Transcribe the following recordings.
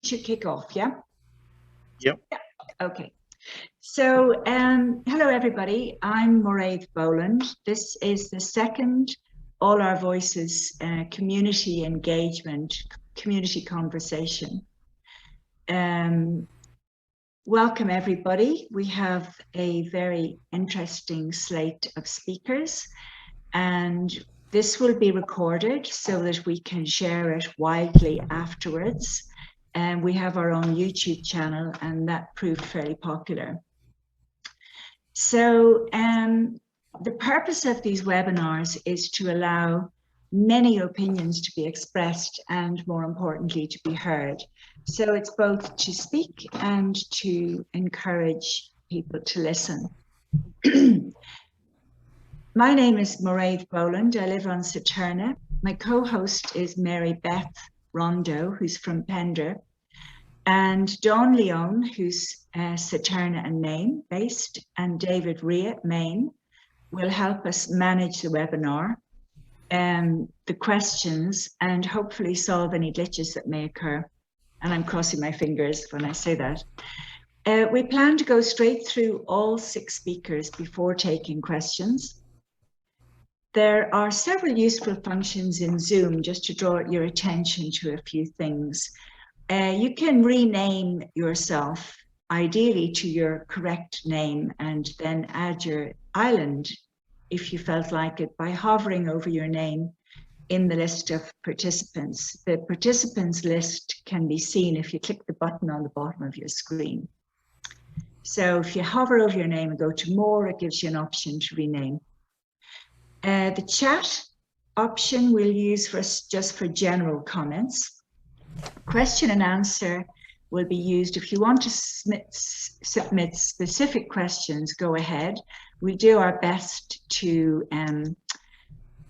to kick off, yeah? Yep. Yeah. Okay. So, hello everybody. I'm Mairi Boland. This is the second All Our Voices community engagement, community conversation. Welcome everybody. We have a very interesting slate of speakers, and this will be recorded so that we can share it widely afterwards. And we have our own YouTube channel, and that proved fairly popular. So the purpose of these webinars is to allow many opinions to be expressed and, more importantly, to be heard. So it's both to speak and to encourage people to listen. My name is Mairi Boland. I live on Saturna. My co-host is Mary Beth Rondo, who's from Pender, and Dawn Leon, who's Saturna and Maine based, and David Rhea, Maine, will help us manage the webinar, the questions, and hopefully solve any glitches that may occur. And I'm crossing my fingers when I say that. We plan to go straight through all 6 speakers before taking questions. There are several useful functions in Zoom just to draw your attention to a few things. You can rename yourself, ideally to your correct name, and then add your island, if you felt like it, by hovering over your name in the list of participants. The participants list can be seen if you click the button on the bottom of your screen. So if you hover over your name and go to more, it gives you an option to rename. The chat option we'll use just for general comments. Question and answer will be used. If you want to submit specific questions, go ahead. We'll do our best to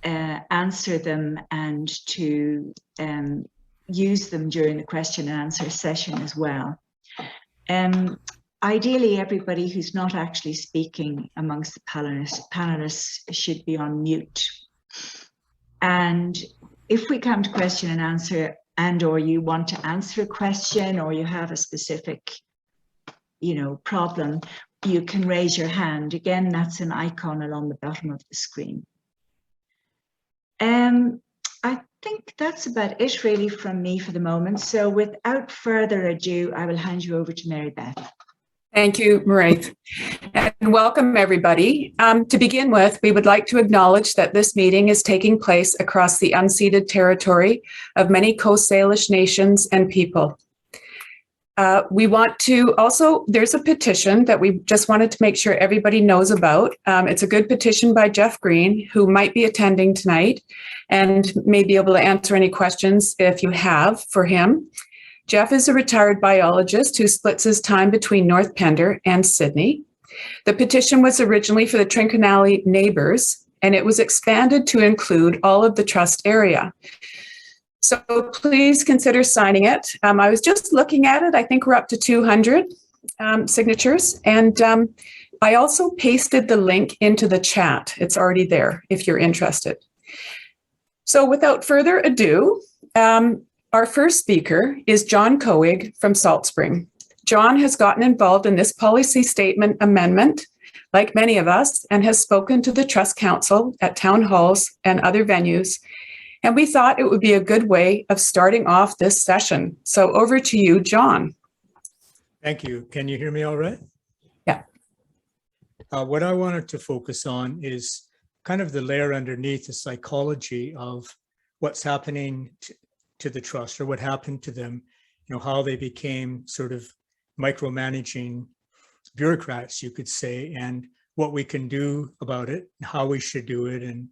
answer them and to use them during the question and answer session as well. Ideally, everybody who's not actually speaking amongst the panelists should be on mute. And if we come to question and answer, and or you want to answer a question, or you have a specific, problem, you can raise your hand. Again, that's an icon along the bottom of the screen. I think that's about it really from me for the moment. So without further ado, I will hand you over to Mary Beth. Thank you, Mairi, and welcome everybody. To begin with, we would like to acknowledge that this meeting is taking place across the unceded territory of many Coast Salish nations and people. We want to also, there's a petition that we just wanted to make sure everybody knows about. It's a good petition by Jeff Green, who might be attending tonight and may be able to answer any questions if you have for him. Jeff is a retired biologist who splits his time between North Pender and Sydney. The petition was originally for the Trincomalee neighbours, and it was expanded to include all of the trust area. So please consider signing it. I was just looking at it. I think we're up to 200 signatures. And I also pasted the link into the chat. It's already there if you're interested. So without further ado, our first speaker is John Kohig from Saltspring. John has gotten involved in this policy statement amendment, like many of us, and has spoken to the Trust Council at town halls and other venues. And we thought it would be a good way of starting off this session. So over to you, John. Thank you. Can you hear me all right? Yeah. What I wanted to focus on is kind of the layer underneath, the psychology of what's happening to the trust, or what happened to them, how they became sort of micromanaging bureaucrats, you could say, and what we can do about it, how we should do it, and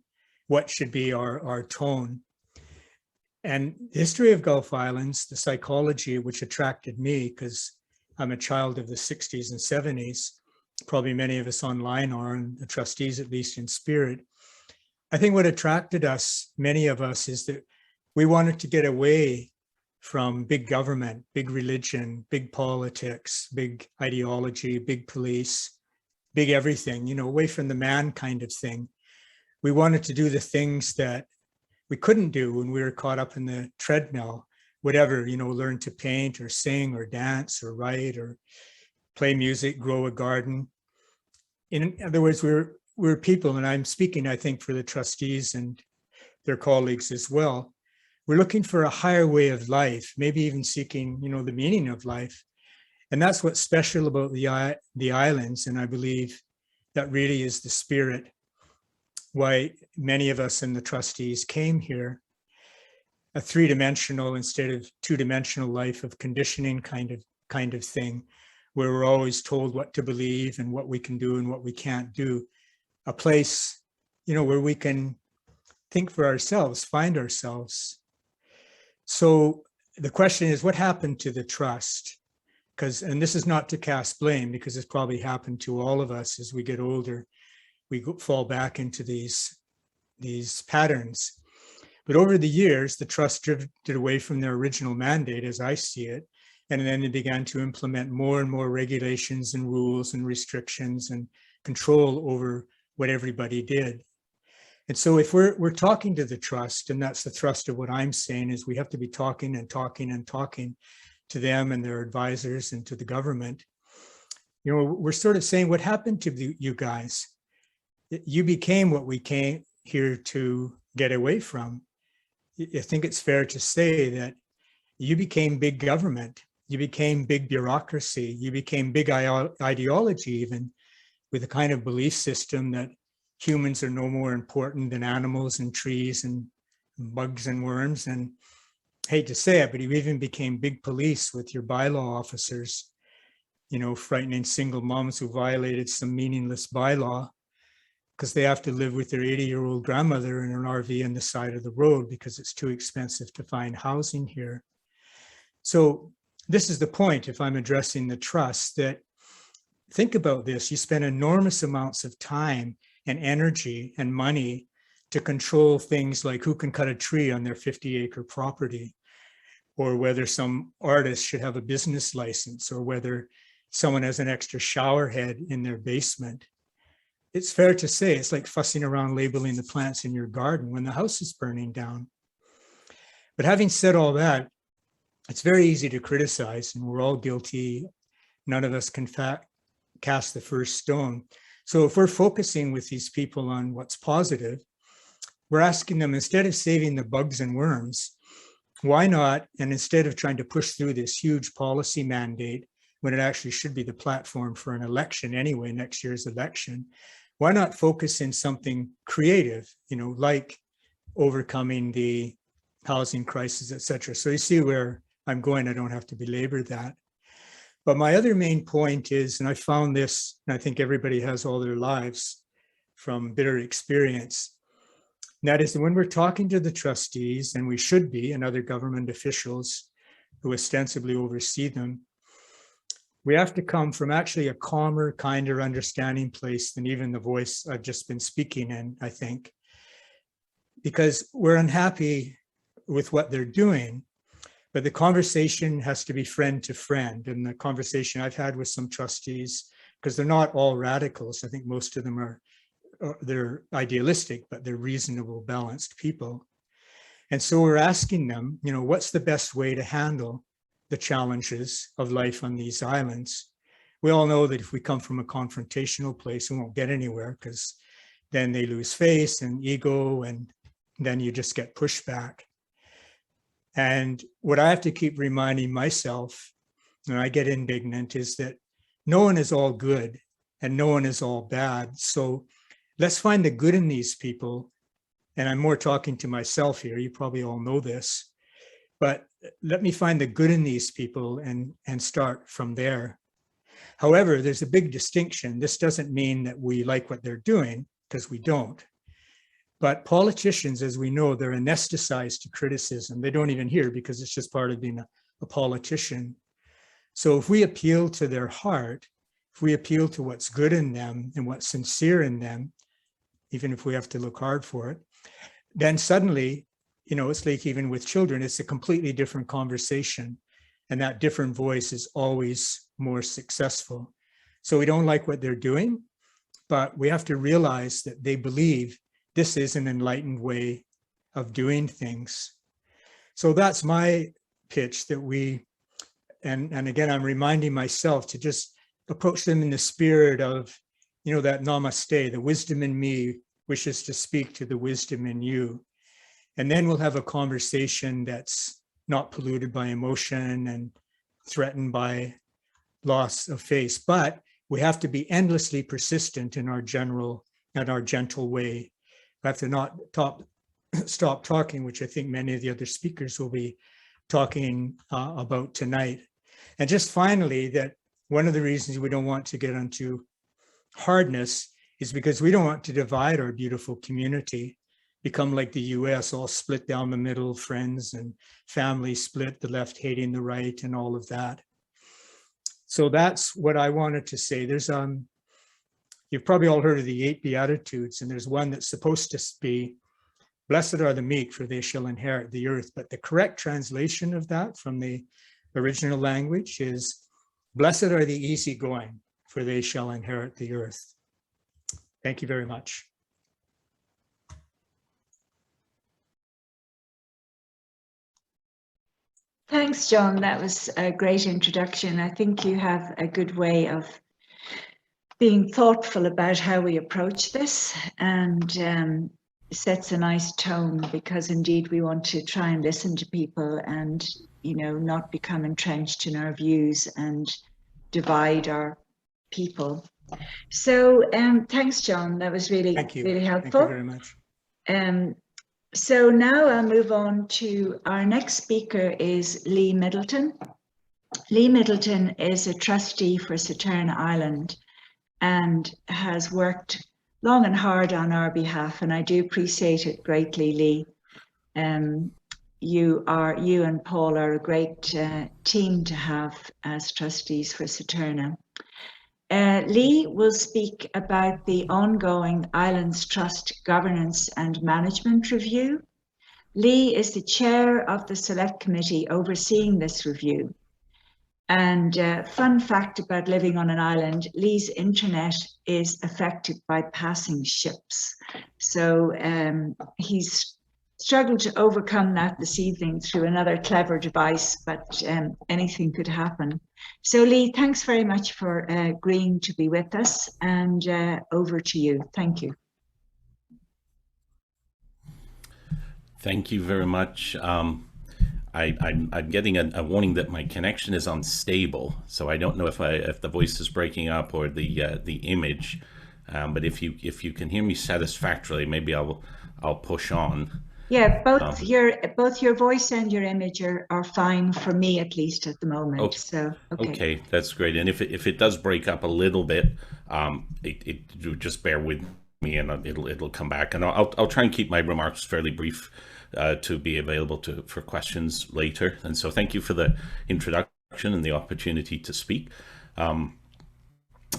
what should be our tone. And the history of Gulf Islands, the psychology which attracted me, because I'm a child of the 60s and 70s, probably many of us online are, and the trustees at least in spirit. I think what attracted us, many of us, is that we wanted to get away from big government, big religion, big politics, big ideology, big police, big everything, away from the man kind of thing. We wanted to do the things that we couldn't do when we were caught up in the treadmill, whatever, learn to paint or sing or dance or write or play music, grow a garden. In other words, we're people, and I'm speaking, I think, for the trustees and their colleagues as well. We're looking for a higher way of life, maybe even seeking, the meaning of life. And that's what's special about the islands. And I believe that really is the spirit why many of us in the trustees came here. A three-dimensional instead of two-dimensional life of conditioning kind of thing, where we're always told what to believe and what we can do and what we can't do. A place, where we can think for ourselves, find ourselves. So the question is, what happened to the trust? And this is not to cast blame, because it's probably happened to all of us as we get older. We fall back into these patterns. But over the years, the trust drifted away from their original mandate, as I see it, and then they began to implement more and more regulations and rules and restrictions and control over what everybody did. And so if we're talking to the trust, and that's the thrust of what I'm saying, is we have to be talking and talking and talking to them and their advisors and to the government. We're sort of saying, what happened to you guys? You became what we came here to get away from. I think it's fair to say that you became big government, you became big bureaucracy, you became big ideology, even with a kind of belief system that humans are no more important than animals and trees and bugs and worms. And I hate to say it, but you even became big police with your bylaw officers, frightening single moms who violated some meaningless bylaw because they have to live with their 80-year-old grandmother in an RV on the side of the road because it's too expensive to find housing here. So this is the point, if I'm addressing the trust, that think about this. You spend enormous amounts of time and energy and money to control things like who can cut a tree on their 50-acre property, or whether some artist should have a business license, or whether someone has an extra shower head in their basement. It's fair to say it's like fussing around labeling the plants in your garden when the house is burning down. But having said all that, it's very easy to criticize, and we're all guilty. None of us can cast the first stone. So if we're focusing with these people on what's positive, we're asking them, instead of saving the bugs and worms, why not, and instead of trying to push through this huge policy mandate when it actually should be the platform for an election anyway, next year's election, why not focus in something creative, like overcoming the housing crisis, et cetera. So you see where I'm going. I don't have to belabor that. But my other main point is, and I found this, and I think everybody has all their lives from bitter experience, and that is that when we're talking to the trustees, and we should be, and other government officials who ostensibly oversee them, we have to come from actually a calmer, kinder, understanding place than even the voice I've just been speaking in, I think, because we're unhappy with what they're doing. But the conversation has to be friend to friend. And the conversation I've had with some trustees, because they're not all radicals, I think most of them they're idealistic, but they're reasonable, balanced people. And so we're asking them, what's the best way to handle the challenges of life on these islands? We all know that if we come from a confrontational place, we won't get anywhere, because then they lose face and ego, and then you just get pushback. And what I have to keep reminding myself when I get indignant is that no one is all good and no one is all bad. So let's find the good in these people. And I'm more talking to myself here. You probably all know this, but let me find the good in these people and start from there. However, there's a big distinction. This doesn't mean that we like what they're doing, because we don't. But politicians, as we know, they're anesthetized to criticism. They don't even hear, because it's just part of being a politician. So if we appeal to their heart, if we appeal to what's good in them and what's sincere in them, even if we have to look hard for it, then suddenly, it's like even with children, it's a completely different conversation. And that different voice is always more successful. So we don't like what they're doing, but we have to realize that they believe this is an enlightened way of doing things. So that's my pitch that we, and again, I'm reminding myself to just approach them in the spirit of, that namaste, the wisdom in me wishes to speak to the wisdom in you. And then we'll have a conversation that's not polluted by emotion and threatened by loss of face. But we have to be endlessly persistent in our gentle way. We have to not stop talking, which I think many of the other speakers will be talking about tonight. And just finally, that one of the reasons we don't want to get into hardness is because we don't want to divide our beautiful community, become like the US, all split down the middle, friends and family split, the left hating the right and all of that. So that's what I wanted to say. There's you've probably all heard of the 8 Beatitudes, and there's one that's supposed to be, blessed are the meek, for they shall inherit the earth. But the correct translation of that from the original language is, blessed are the easygoing, for they shall inherit the earth. Thank you very much. Thanks, John. That was a great introduction. I think you have a good way of being thoughtful about how we approach this, and sets a nice tone, because indeed we want to try and listen to people and, not become entrenched in our views and divide our people. So thanks, John. That was really, really helpful. Thank you very much. So now I'll move on to our next speaker is Lee Middleton. Lee Middleton is a trustee for Saturna Island and has worked long and hard on our behalf, and I do appreciate it greatly, Lee. You and Paul are a great team to have as trustees for Saturna. Lee will speak about the ongoing Islands Trust Governance and Management Review. Lee is the chair of the Select Committee overseeing this review. And fun fact about living on an island, Lee's internet is affected by passing ships. So he's struggled to overcome that this evening through another clever device, but anything could happen. So Lee, thanks very much for agreeing to be with us, and over to you. Thank you. Thank you very much. I'm getting a warning that my connection is unstable, so I don't know if the voice is breaking up or the image. But if you can hear me satisfactorily, maybe I'll push on. Yeah, both your voice and your image are fine for me, at least at the moment. Okay. So okay, that's great. And if it does break up a little bit, it just bear with me, and it'll come back. And I'll try and keep my remarks fairly brief to be available for questions later. And so thank you for the introduction and the opportunity to speak.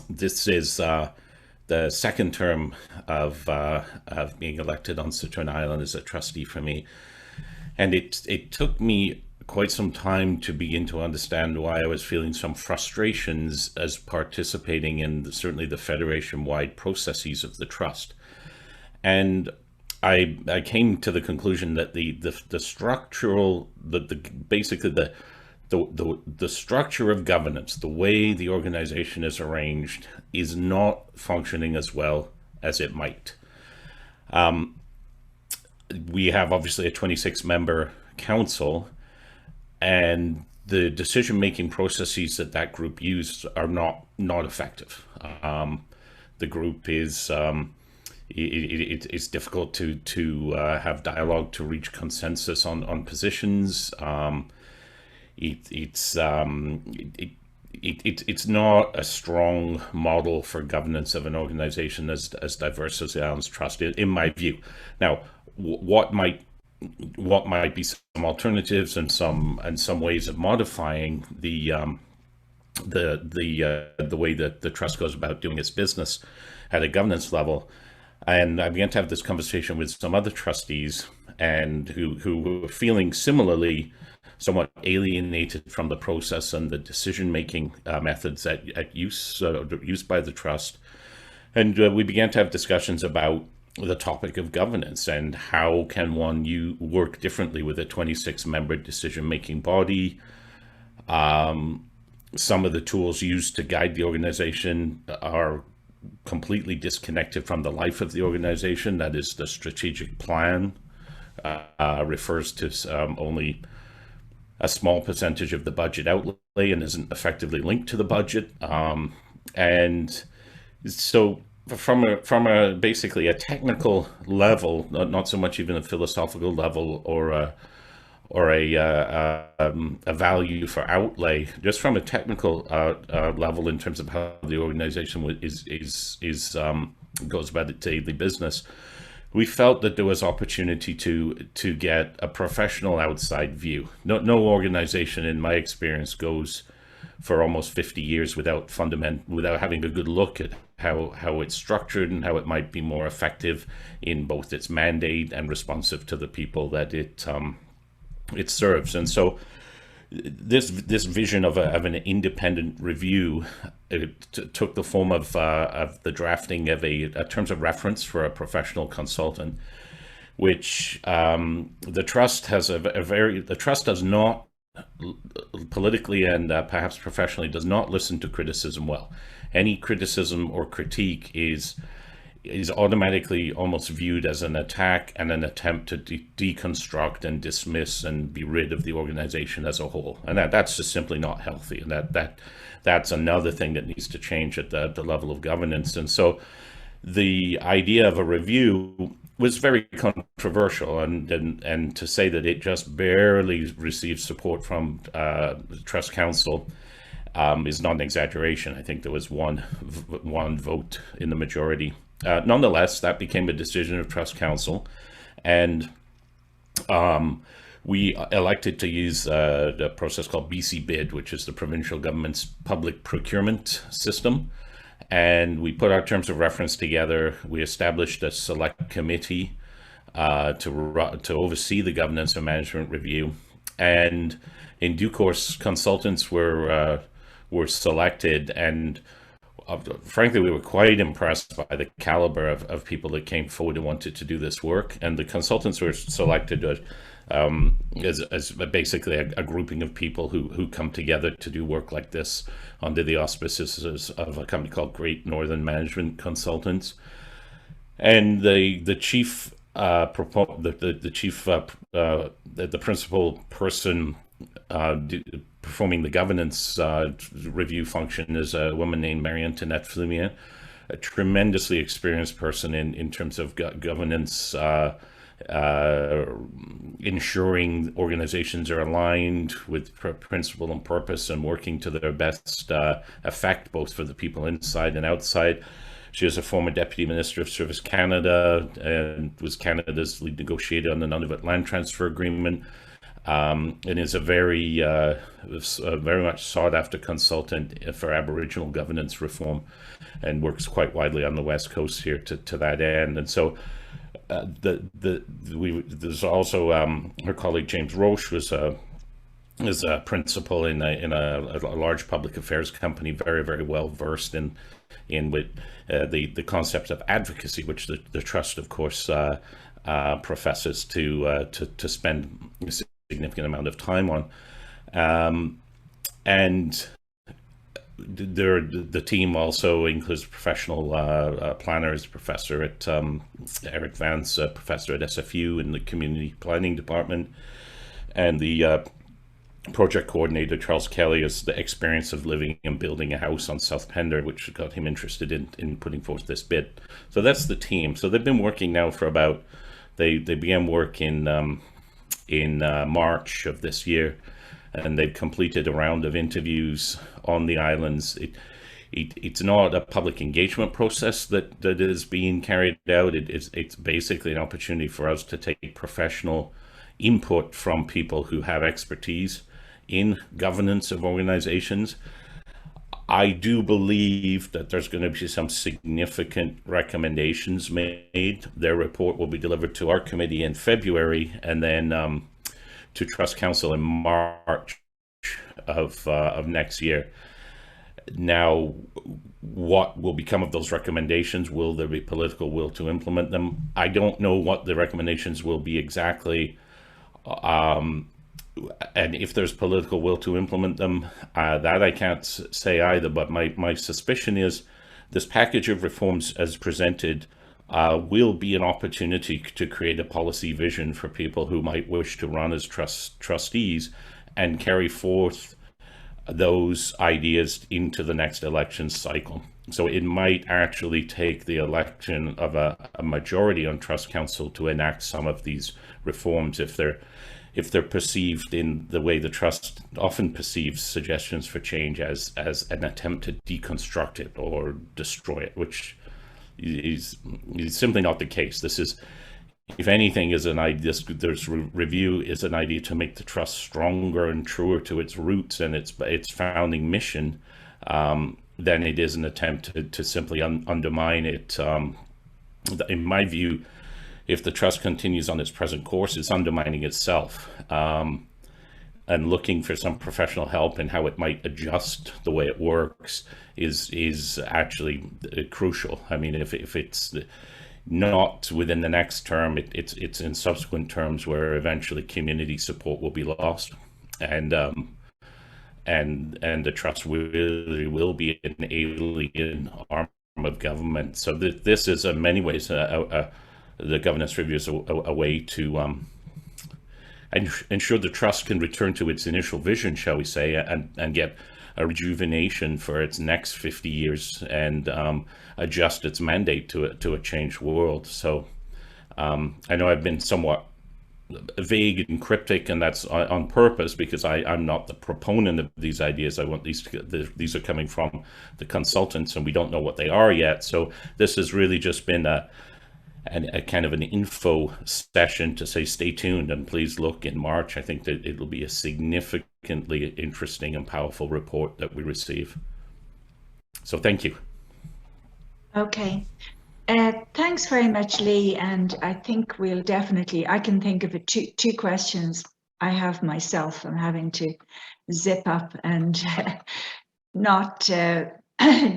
This is the second term of being elected on Saturna Island as a trustee for me. And it took me quite some time to begin to understand why I was feeling some frustrations as participating in certainly the federation-wide processes of the trust. And I came to the conclusion that the structural, basically the structure of governance, the way the organization is arranged, is not functioning as well as it might. We have obviously a 26-member council, and the decision-making processes that group use are not effective. The group is it's difficult to have dialogue to reach consensus on positions. It's not a strong model for governance of an organization as diverse as the Islands Trust, in my view. Now, what might be some alternatives and some ways of modifying the way that the trust goes about doing its business at a governance level. And I began to have this conversation with some other trustees, and who were feeling similarly somewhat alienated from the process and the decision-making methods used by the trust. And we began to have discussions about the topic of governance and how can one you work differently with a 26-member decision-making body. Some of the tools used to guide the organization are completely disconnected from the life of the organization. That is, the strategic plan refers to only a small percentage of the budget outlay and isn't effectively linked to the budget. And so from a basically a technical level, not so much even a philosophical level or a value for outlay, just from a technical level in terms of how the organization goes about its daily business, we felt that there was opportunity to get a professional outside view. No organization, in my experience, goes for almost 50 years without having a good look at how it's structured and how it might be more effective in both its mandate and responsive to the people that it serves. And so this vision of an independent review took the form of the drafting of a terms of reference for a professional consultant, which the trust does not politically and perhaps professionally does not listen to criticism well. Any criticism or critique is automatically almost viewed as an attack and an attempt to deconstruct and dismiss and be rid of the organization as a whole. And that's just simply not healthy. And that's another thing that needs to change at the level of governance. And so the idea of a review was very controversial, and to say that it just barely received support from the Trust Council is not an exaggeration. I think there was one vote in the majority. Nonetheless, that became a decision of Trust Council, and we elected to use the process called BC Bid, which is the provincial government's public procurement system. And we put our terms of reference together. We established a select committee to oversee the governance and management review. And in due course, consultants were selected, and frankly, we were quite impressed by the caliber of people that came forward and wanted to do this work. And the consultants were selected as basically a grouping of people who come together to do work like this under the auspices of a company called Great Northern Management Consultants. And the principal person performing the governance review function is a woman named Marie-Antoinette, a tremendously experienced person in terms of governance, ensuring organizations are aligned with principle and purpose and working to their best effect, both for the people inside and outside. She is a former Deputy Minister of Service Canada and was Canada's lead negotiator on the Nunavut Land Transfer Agreement, and is a very much sought after consultant for Aboriginal governance reform, and works quite widely on the West Coast here to that end. And so there's also her colleague James Roche is a principal in a large public affairs company, very, very well versed in with the concept of advocacy, which the trust, of course, professes to spend a significant amount of time on. And the team also includes professional planners, professor at Eric Vance, professor at SFU in the community planning department, and the project coordinator Charles Kelly has the experience of living and building a house on South Pender, which got him interested in putting forth this bid. So that's the team. So they've been working now for about, they began work in March of this year, and they've completed a round of interviews on the islands. It's not a public engagement process that is being carried out. It's basically an opportunity for us to take professional input from people who have expertise in governance of organizations. I do believe that there's going to be some significant recommendations made. Their report will be delivered to our committee in February, and then to Trust Council in March of next year. Now, what will become of those recommendations? Will there be political will to implement them? I don't know what the recommendations will be exactly. And if there's political will to implement them, that I can't say either. But my suspicion is this package of reforms as presented will be an opportunity to create a policy vision for people who might wish to run as trustees and carry forth those ideas into the next election cycle. So it might actually take the election of a majority on Trust Council to enact some of these reforms if they're perceived in the way the Trust often perceives suggestions for change as an attempt to deconstruct it or destroy it, which is simply not the case. This is, if anything, is an idea. This review is an idea to make the Trust stronger and truer to its roots and its founding mission than it is an attempt to simply undermine it. In my view, if the Trust continues on its present course, it's undermining itself, and looking for some professional help in how it might adjust the way it works is actually crucial. I mean, if it's not within the next term, it's in subsequent terms where eventually community support will be lost, and the Trust really will be an alien arm of government. So this is in many ways the governance review is a way to ensure the Trust can return to its initial vision, shall we say, and get a rejuvenation for its next 50 years and adjust its mandate to a changed world. So I know I've been somewhat vague and cryptic, and that's on purpose because I'm not the proponent of these ideas. I want these are coming from the consultants, and we don't know what they are yet. So this has really just been a kind of an info session to say stay tuned and please look in March. I think that it'll be a significantly interesting and powerful report that we receive. So thank you. Okay. Thanks very much, Lee. And I think we'll definitely, I can think of two questions I have myself. I'm having to zip up and not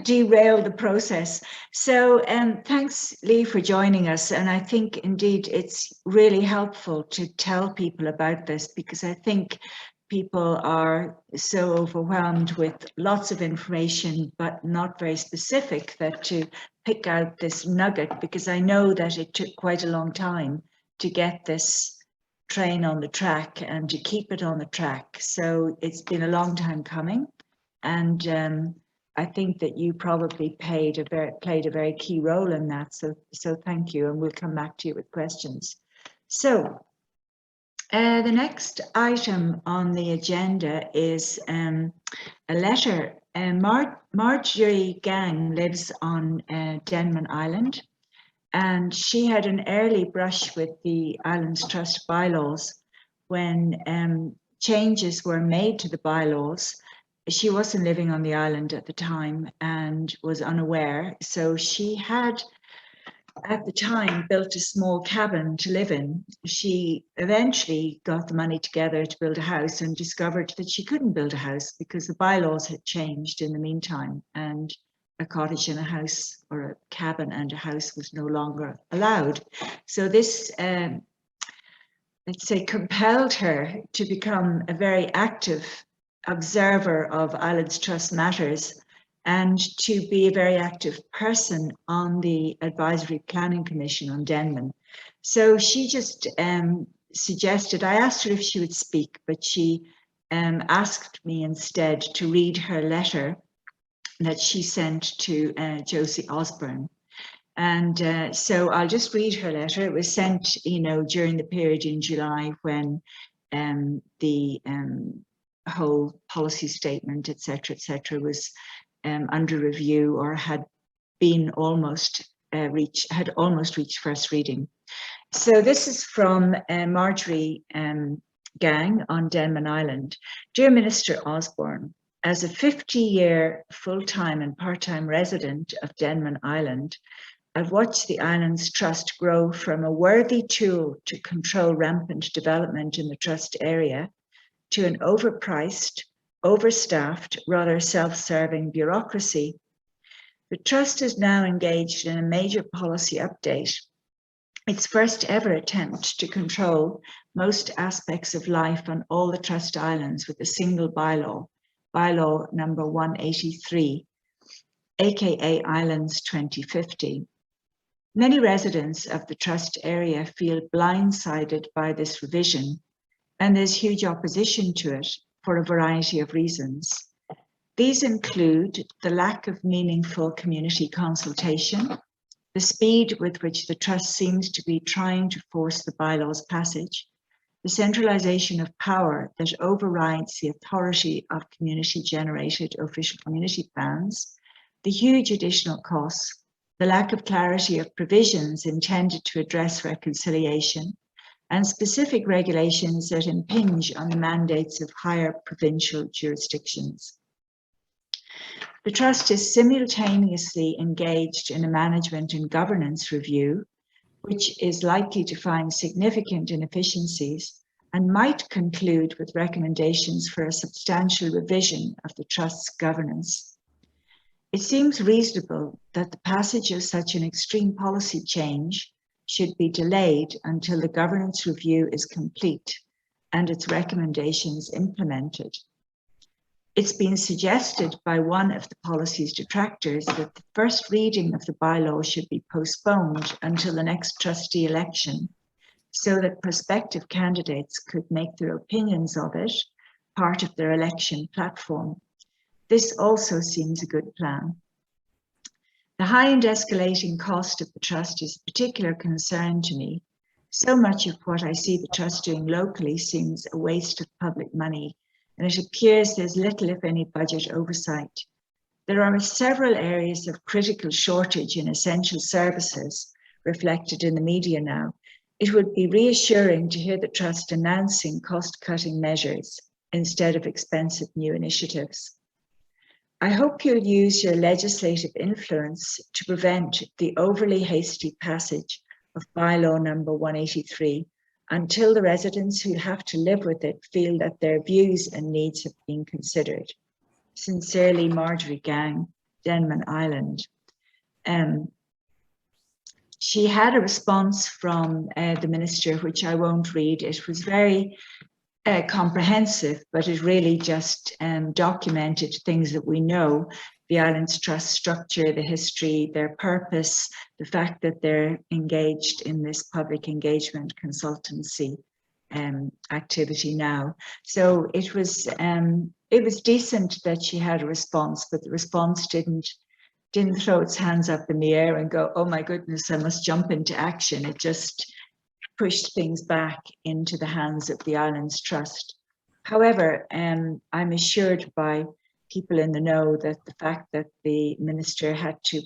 derail the process. So thanks, Lee, for joining us. And I think indeed it's really helpful to tell people about this because I think people are so overwhelmed with lots of information, but not very specific, that to pick out this nugget, because I know that it took quite a long time to get this train on the track and to keep it on the track. So it's been a long time coming. And I think that you probably played a very key role in that. So thank you. And we'll come back to you with questions. So the next item on the agenda is a letter. Margie Gang lives on Denman Island, and she had an early brush with the island's trust bylaws when changes were made to the bylaws. She wasn't living on the island at the time and was unaware. So she had, at the time, built a small cabin to live in. She eventually got the money together to build a house and discovered that she couldn't build a house because the bylaws had changed in the meantime, and a cottage and a house, or a cabin and a house, was no longer allowed. So this, let's say, compelled her to become a very active observer of Islands Trust matters and to be a very active person on the Advisory Planning Commission on Denman. So she just suggested, I asked her if she would speak, but she asked me instead to read her letter that she sent to Josie Osborne. And so I'll just read her letter. It was sent, during the period in July when the whole policy statement, et cetera, was under review, or had almost reached first reading. So this is from Marjorie Gang on Denman Island. Dear Minister Osborne, as a 50-year full-time and part-time resident of Denman Island, I've watched the Islands Trust grow from a worthy tool to control rampant development in the Trust area to an overpriced, overstaffed, rather self-serving bureaucracy. The Trust is now engaged in a major policy update, its first ever attempt to control most aspects of life on all the Trust Islands with a single bylaw, Bylaw number 183, aka Islands 2050. Many residents of the Trust area feel blindsided by this revision, and there's huge opposition to it for a variety of reasons. These include the lack of meaningful community consultation, the speed with which the Trust seems to be trying to force the bylaw's passage, the centralisation of power that overrides the authority of community-generated official community plans, the huge additional costs, the lack of clarity of provisions intended to address reconciliation, and specific regulations that impinge on the mandates of higher provincial jurisdictions. The Trust is simultaneously engaged in a management and governance review, which is likely to find significant inefficiencies and might conclude with recommendations for a substantial revision of the Trust's governance. It seems reasonable that the passage of such an extreme policy change should be delayed until the governance review is complete and its recommendations implemented. It's been suggested by one of the policy's detractors that the first reading of the bylaw should be postponed until the next trustee election so that prospective candidates could make their opinions of it part of their election platform. This also seems a good plan. The high and escalating cost of the Trust is a particular concern to me. So much of what I see the Trust doing locally seems a waste of public money, and it appears there's little, if any, budget oversight. There are several areas of critical shortage in essential services reflected in the media now. It would be reassuring to hear the Trust announcing cost-cutting measures instead of expensive new initiatives. I hope you'll use your legislative influence to prevent the overly hasty passage of Bylaw number 183 until the residents who have to live with it feel that their views and needs have been considered. Sincerely, Margie Gang, Denman Island. She had a response from the minister, which I won't read. It was very comprehensive, but it really just documented things that we know: the Islands Trust structure, the history, their purpose, the fact that they're engaged in this public engagement consultancy activity now. So it was decent that she had a response, but the response didn't throw its hands up in the air and go, oh my goodness, I must jump into action. It just pushed things back into the hands of the Islands Trust. However, I'm assured by people in the know that the fact that the minister had to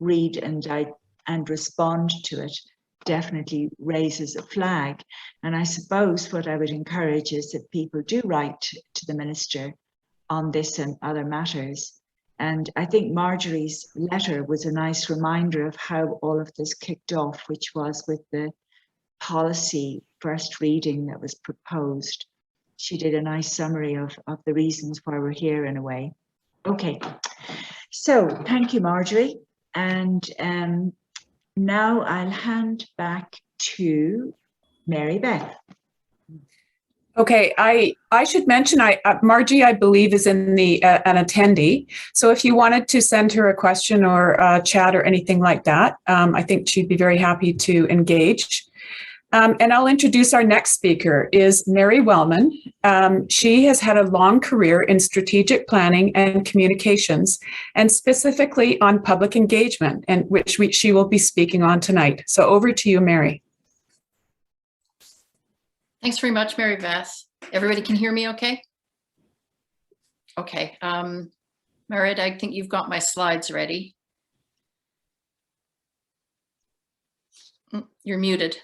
read and respond to it definitely raises a flag. And I suppose what I would encourage is that people do write to the minister on this and other matters. And I think Marjorie's letter was a nice reminder of how all of this kicked off, which was with the policy first reading that was proposed. She did a nice summary of the reasons why we're here in a way. Okay, so thank you, Marjorie. And now I'll hand back to Mary Beth. Okay, I should mention, Margie, I believe, is in the an attendee. So if you wanted to send her a question or a chat or anything like that, I think she'd be very happy to engage. And I'll introduce our next speaker is Mairi Wellman. She has had a long career in strategic planning and communications, and specifically on public engagement, and which she will be speaking on tonight. So over to you, Mairi. Thanks very much, Mary Beth. Everybody can hear me okay? Okay. Merit, I think you've got my slides ready. You're muted.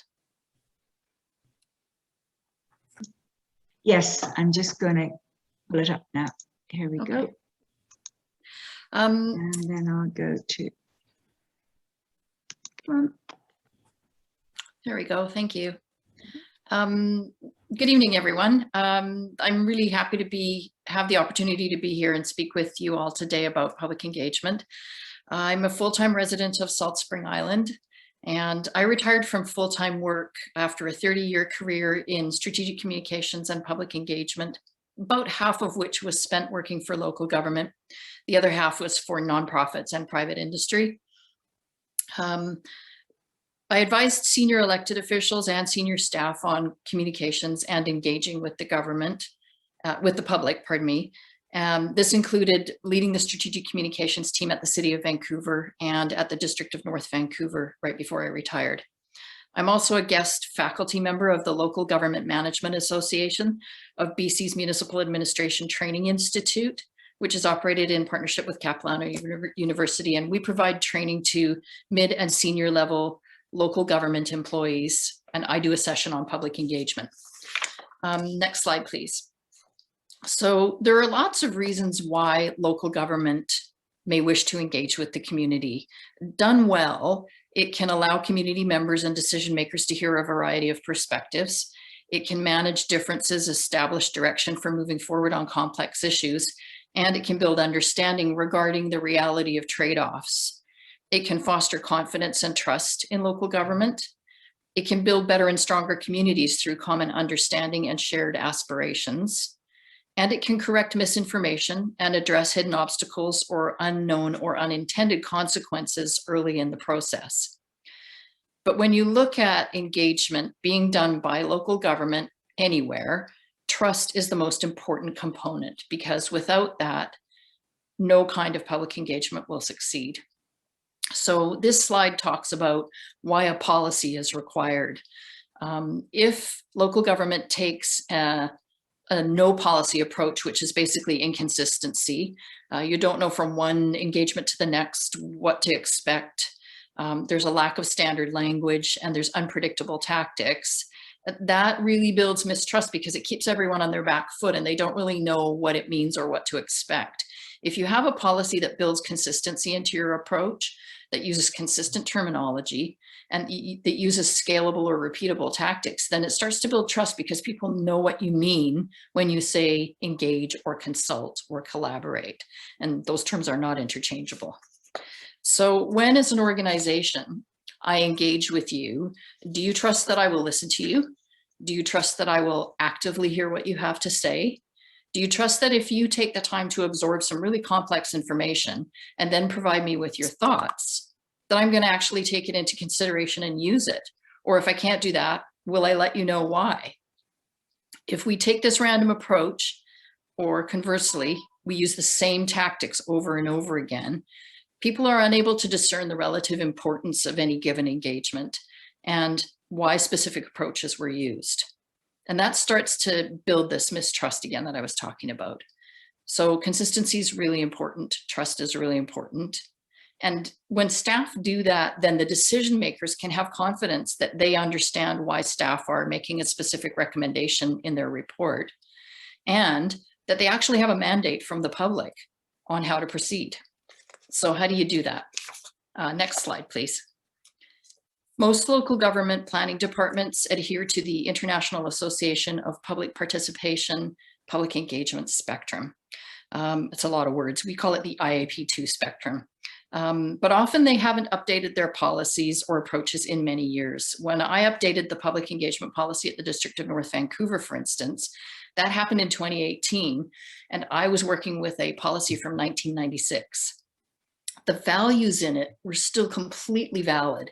Yes, I'm just going to pull it up now. Here we go. And then I'll go to, there we go. Thank you. Good evening, everyone. I'm really happy to be have the opportunity to be here and speak with you all today about public engagement. I'm a full-time resident of Saltspring Island, and I retired from full-time work after a 30-year career in strategic communications and public engagement, about half of which was spent working for local government. The other half was for nonprofits and private industry. I advised senior elected officials and senior staff on communications and engaging with the government, with the public, pardon me. This included leading the strategic communications team at the City of Vancouver and at the District of North Vancouver right before I retired. I'm also a guest faculty member of the Local Government Management Association of BC's Municipal Administration Training Institute, which is operated in partnership with Capilano University, and we provide training to mid and senior level local government employees, and I do a session on public engagement. Next slide, please. So there are lots of reasons why local government may wish to engage with the community. Done well, it can allow community members and decision makers to hear a variety of perspectives. It can manage differences, establish direction for moving forward on complex issues, and it can build understanding regarding the reality of trade-offs. It can foster confidence and trust in local government. It can build better and stronger communities through common understanding and shared aspirations. And it can correct misinformation and address hidden obstacles or unknown or unintended consequences early in the process. But when you look at engagement being done by local government anywhere, trust is the most important component, because without that, no kind of public engagement will succeed. So this slide talks about why a policy is required. If local government takes a no policy approach, which is basically inconsistency, you don't know from one engagement to the next what to expect. There's a lack of standard language and there's unpredictable tactics. That really builds mistrust because it keeps everyone on their back foot and they don't really know what it means or what to expect. If you have a policy that builds consistency into your approach, that uses consistent terminology, and that uses scalable or repeatable tactics, then it starts to build trust because people know what you mean when you say engage or consult or collaborate. And those terms are not interchangeable. So when, as an organization, I engage with you, do you trust that I will listen to you? Do you trust that I will actively hear what you have to say? Do you trust that if you take the time to absorb some really complex information and then provide me with your thoughts, that I'm going to actually take it into consideration and use it? Or if I can't do that, will I let you know why? If we take this random approach, or conversely, we use the same tactics over and over again, people are unable to discern the relative importance of any given engagement and why specific approaches were used. And that starts to build this mistrust again that I was talking about. So consistency is really important. Trust is really important. And when staff do that, then the decision makers can have confidence that they understand why staff are making a specific recommendation in their report, and that they actually have a mandate from the public on how to proceed. So how do you do that? Next slide, please. Most local government planning departments adhere to the International Association of Public Participation Public Engagement Spectrum. It's a lot of words. We call it the IAP2 spectrum. But often they haven't updated their policies or approaches in many years. When I updated the public engagement policy at the District of North Vancouver, for instance, that happened in 2018, and I was working with a policy from 1996. The values in it were still completely valid,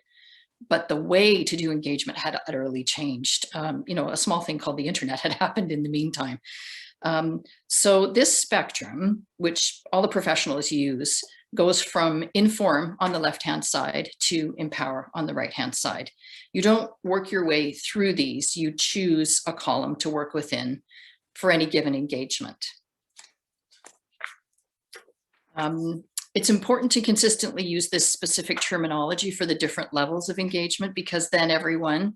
but the way to do engagement had utterly changed. A small thing called the internet had happened in the meantime. So this spectrum, which all the professionals use, goes from inform on the left-hand side to empower on the right-hand side. You don't work your way through these, you choose a column to work within for any given engagement. It's important to consistently use this specific terminology for the different levels of engagement, because then everyone,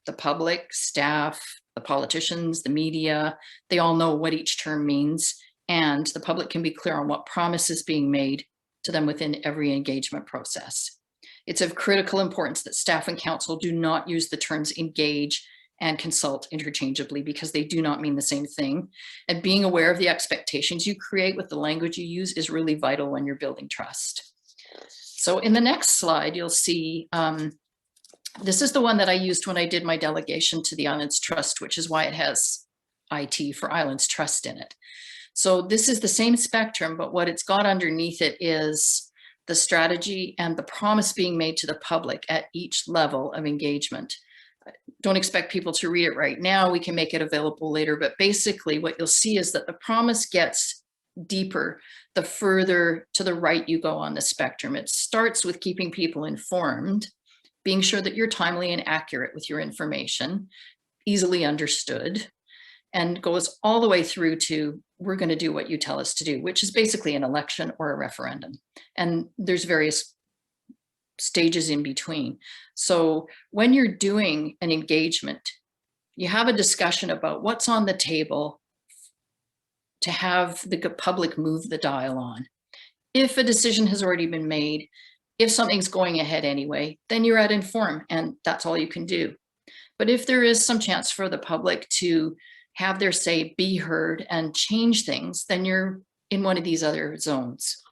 the public, staff, the politicians, the media, they all know what each term means, and the public can be clear on what promise is being made to them within every engagement process. It's of critical importance that staff and council do not use the terms engage and consult interchangeably because they do not mean the same thing. And being aware of the expectations you create with the language you use is really vital when you're building trust. So in the next slide, you'll see, this is the one that I used when I did my delegation to the Islands Trust, which is why it has IT for Islands Trust in it. So this is the same spectrum, but what it's got underneath it is the strategy and the promise being made to the public at each level of engagement. Don't expect people to read it right now. We can make it available later, but basically what you'll see is that the promise gets deeper the further to the right you go on the spectrum. It starts with keeping people informed, being sure that you're timely and accurate with your information, easily understood, and goes all the way through to we're going to do what you tell us to do, which is basically an election or a referendum. And there's various stages in between. So when you're doing an engagement, you have a discussion about what's on the table to have the public move the dial on. If a decision has already been made, if something's going ahead anyway, then you're at inform and that's all you can do. But if there is some chance for the public to have their say be heard and change things, then you're in one of these other zones.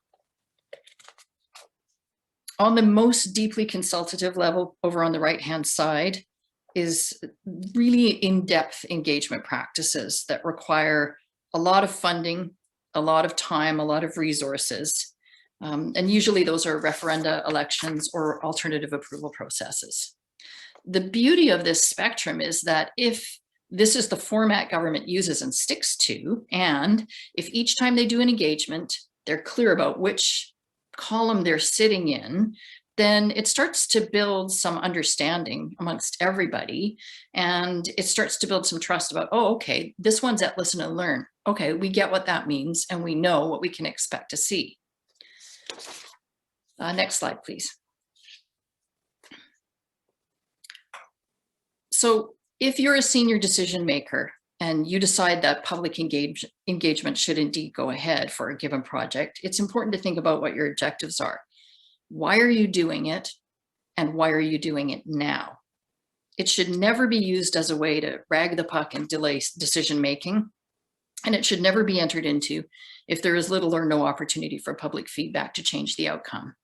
On the most deeply consultative level over on the right-hand side is really in-depth engagement practices that require a lot of funding, a lot of time, a lot of resources. And usually those are referenda, elections, or alternative approval processes. The beauty of this spectrum is that if this is the format government uses and sticks to, and if each time they do an engagement, they're clear about which column they're sitting in, then it starts to build some understanding amongst everybody. And it starts to build some trust about, oh, okay, this one's at listen and learn. Okay, we get what that means and we know what we can expect to see. Next slide, please. So if you're a senior decision maker and you decide that public engagement should indeed go ahead for a given project, it's important to think about what your objectives are. Why are you doing it? And why are you doing it now? It should never be used as a way to rag the puck and delay decision making. And it should never be entered into if there is little or no opportunity for public feedback to change the outcome.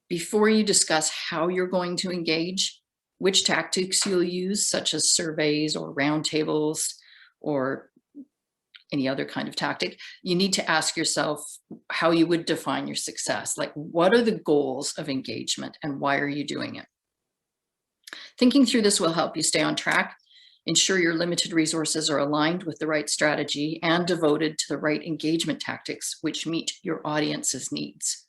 Before you discuss how you're going to engage, which tactics you'll use, such as surveys or roundtables or any other kind of tactic, you need to ask yourself how you would define your success. Like, what are the goals of engagement and why are you doing it? Thinking through this will help you stay on track, ensure your limited resources are aligned with the right strategy and devoted to the right engagement tactics, which meet your audience's needs.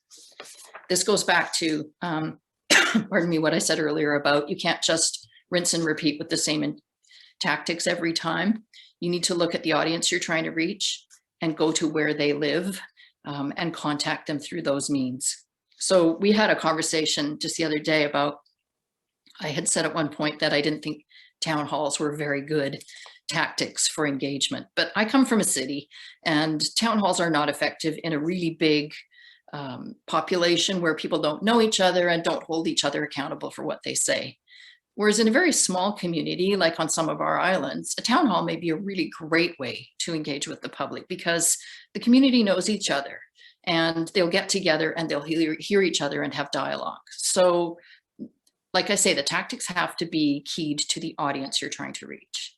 This goes back to, pardon me, what I said earlier about you can't just rinse and repeat with the same tactics every time. You need to look at the audience you're trying to reach and go to where they live and contact them through those means. So we had a conversation just the other day about, I had said at one point that I didn't think town halls were very good tactics for engagement, but I come from a city and town halls are not effective in a really big population where people don't know each other and don't hold each other accountable for what they say. Whereas in a very small community, like on some of our islands, a town hall may be a really great way to engage with the public because the community knows each other and they'll get together and they'll hear each other and have dialogue. So like I say, the tactics have to be keyed to the audience you're trying to reach.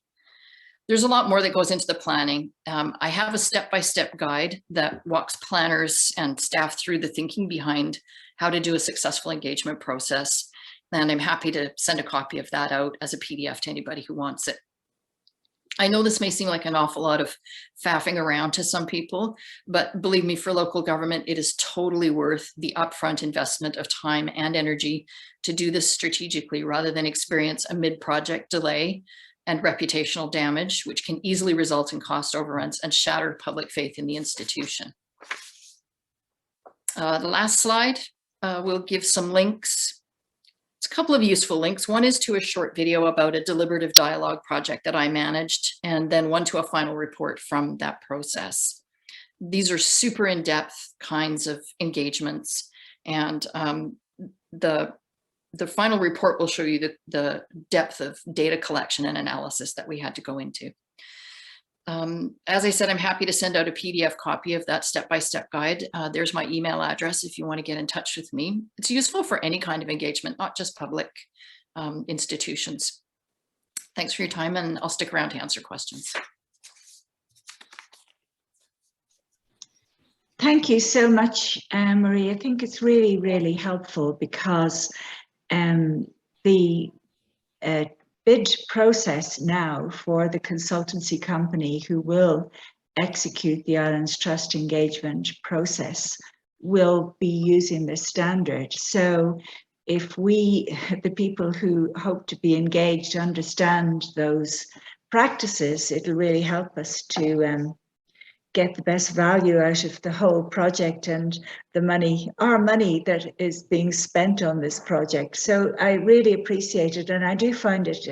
There's a lot more that goes into the planning. I have a step-by-step guide that walks planners and staff through the thinking behind how to do a successful engagement process. And I'm happy to send a copy of that out as a PDF to anybody who wants it. I know this may seem like an awful lot of faffing around to some people, but believe me, for local government, it is totally worth the upfront investment of time and energy to do this strategically rather than experience a mid-project delay and reputational damage, which can easily result in cost overruns and shatter public faith in the institution. The last slide will give some links. It's a couple of useful links. One is to a short video about a deliberative dialogue project that I managed, and then one to a final report from that process. These are super in-depth kinds of engagements, and the the final report will show you the depth of data collection and analysis that we had to go into. As I said, I'm happy to send out a PDF copy of that step-by-step guide. There's my email address if you want to get in touch with me. It's useful for any kind of engagement, not just public institutions. Thanks for your time, and I'll stick around to answer questions. Thank you so much, Marie. I think it's really, really helpful because the bid process now for the consultancy company who will execute the Islands Trust engagement process will be using this standard. So if we, the people who hope to be engaged, understand those practices, it'll really help us to get the best value out of the whole project and the money, our money that is being spent on this project. So I really appreciate it, and I do find it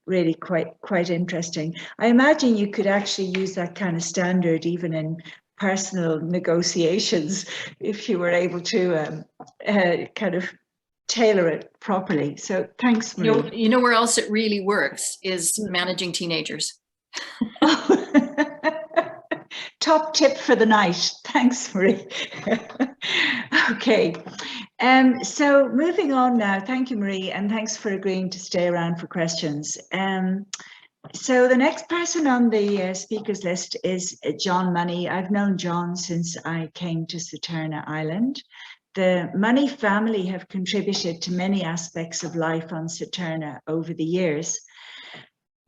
really quite interesting. I imagine you could actually use that kind of standard even in personal negotiations if you were able to kind of tailor it properly. So thanks, Marie. You know where else it really works is managing teenagers. Top tip for the night. Thanks, Marie. Okay, so moving on now. Thank you, Marie, and thanks for agreeing to stay around for questions. So the next person on the speakers list is John Money. I've known John since I came to Saturna Island. The Money family have contributed to many aspects of life on Saturna over the years,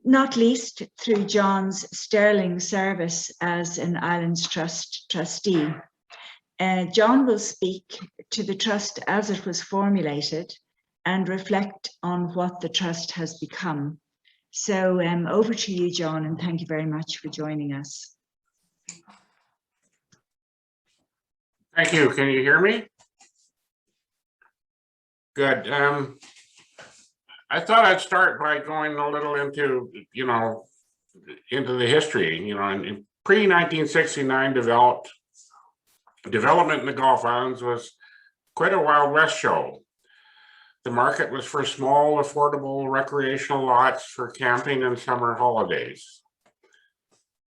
not least through John's sterling service as an Islands Trust trustee. John will speak to the trust as it was formulated and reflect on what the trust has become. So over to you, John, and thank you very much for joining us. Thank you. Can you hear me? Good. I thought I'd start by going a little into, into the history. In pre-1969 development in the Gulf Islands was quite a Wild West show. The market was for small, affordable recreational lots for camping and summer holidays.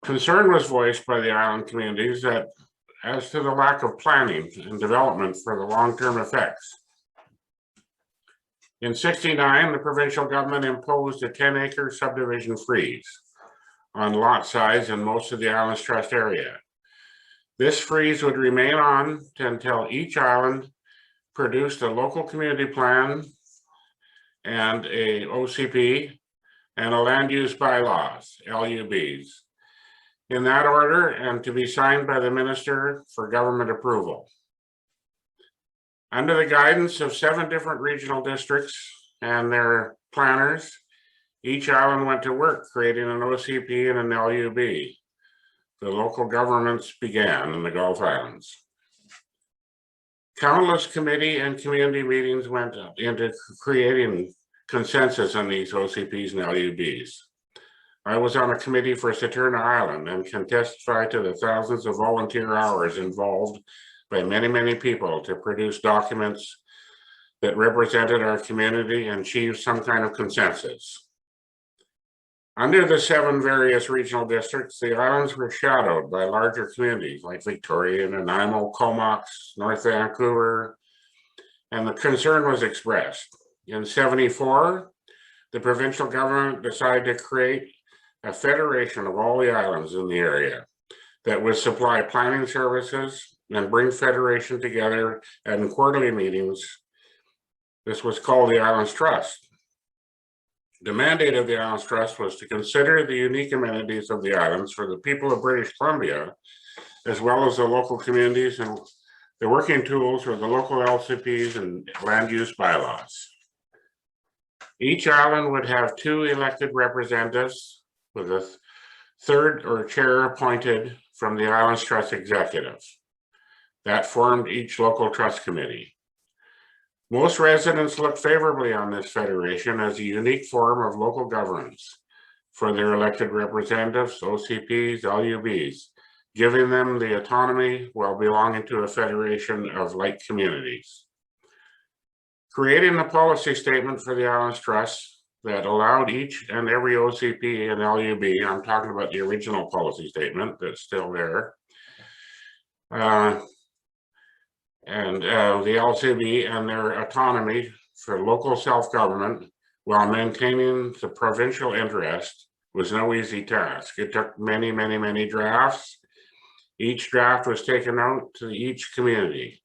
Concern was voiced by the island communities as to the lack of planning and development for the long-term effects. In '69, the provincial government imposed a 10-acre subdivision freeze on lot size in most of the Islands Trust area. This freeze would remain on until each island produced a local community plan and a OCP and a land use bylaws, LUBs, in that order and to be signed by the Minister for Government approval. Under the guidance of 7 different regional districts and their planners, each island went to work creating an OCP and an LUB. The local governments began in the Gulf Islands. Countless committee and community meetings went into creating consensus on these OCPs and LUBs. I was on a committee for Saturna Island and can testify to the thousands of volunteer hours involved by many, many people to produce documents that represented our community and achieved some kind of consensus. Under the 7 various regional districts, the islands were shadowed by larger communities like Victoria, Nanaimo, Comox, North Vancouver, and the concern was expressed. In '74, the provincial government decided to create a federation of all the islands in the area that would supply planning services and bring federation together at quarterly meetings. This was called the Islands Trust. The mandate of the Islands Trust was to consider the unique amenities of the islands for the people of British Columbia, as well as the local communities, and the working tools were the local LCPs and land use bylaws. Each island would have 2 elected representatives with a third or chair appointed from the Islands Trust executive. That formed each local trust committee. Most residents looked favorably on this federation as a unique form of local governance for their elected representatives, OCPs, LUBs, giving them the autonomy while belonging to a federation of like communities. Creating a policy statement for the Islands Trust that allowed each and every OCP and LUB, I'm talking about the original policy statement that's still there, and the LCB and their autonomy for local self-government while maintaining the provincial interest was no easy task. It took many, many, many drafts. Each draft was taken out to each community.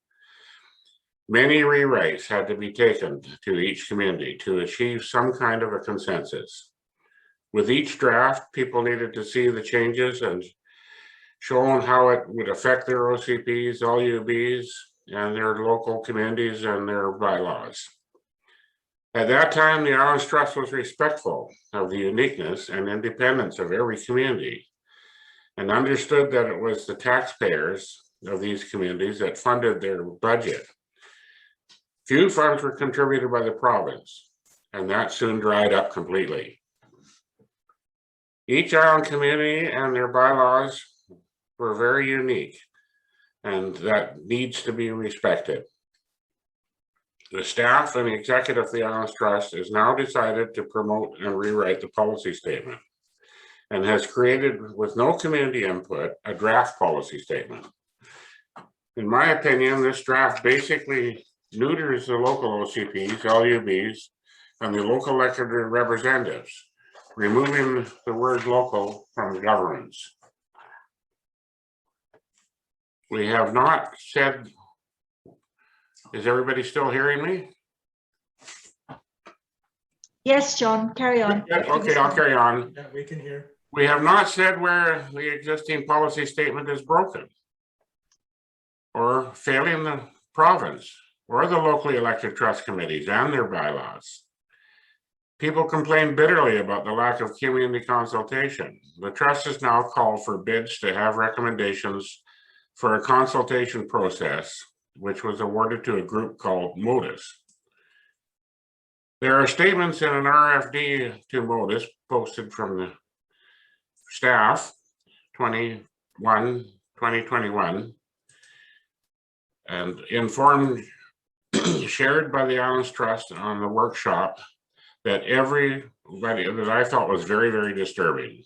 Many rewrites had to be taken to each community to achieve some kind of a consensus. With each draft, people needed to see the changes and shown how it would affect their OCPs, LUBs, and their local communities and their bylaws. At that time, the Islands Trust was respectful of the uniqueness and independence of every community and understood that it was the taxpayers of these communities that funded their budget. Few funds were contributed by the province, and that soon dried up completely. Each island community and their bylaws were very unique, and that needs to be respected. The staff and the executive of the Islands Trust is now decided to promote and rewrite the policy statement and has created, with no community input, a draft policy statement. In my opinion, this draft basically neuters the local OCPs, LUBs, and the local elected representatives, removing the word local from governance. We have not said, is everybody still hearing me? Yes, John, carry on. Okay, I'll carry on. Yeah, we can hear. We have not said where the existing policy statement is broken or failing the province or the locally elected trust committees and their bylaws. People complain bitterly about the lack of community consultation. The trust has now called for bids to have recommendations for a consultation process, which was awarded to a group called Modus. There are statements in an RFD to Modus posted from the staff 2021 and informed shared by the Islands Trust on the workshop that everybody that I thought was very, very disturbing.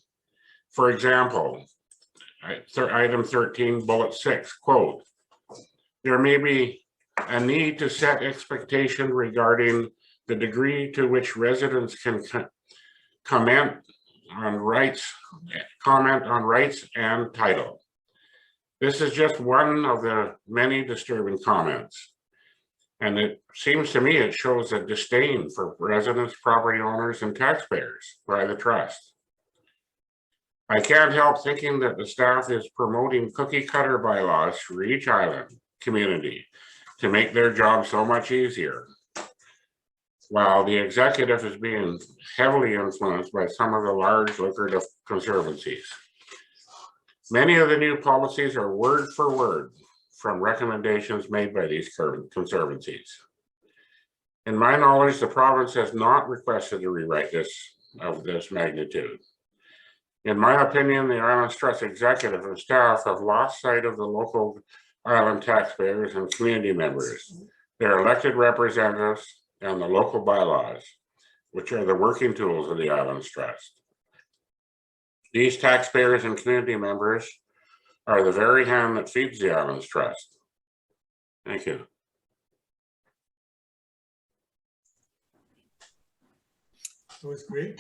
For example, item 13, bullet 6, quote, there may be a need to set expectation regarding the degree to which residents can comment on rights and title. This is just one of the many disturbing comments. And it seems to me it shows a disdain for residents, property owners, and taxpayers by the trust. I can't help thinking that the staff is promoting cookie cutter bylaws for each island community to make their job so much easier, while the executive is being heavily influenced by some of the large lucrative conservancies. Many of the new policies are word for word from recommendations made by these conservancies. In my knowledge, the province has not requested a rewrite of this magnitude. In my opinion, the Islands Trust executive and staff have lost sight of the local island taxpayers and community members, their elected representatives, and the local bylaws, which are the working tools of the Islands Trust. These taxpayers and community members are the very hand that feeds the Islands Trust. Thank you. That was great.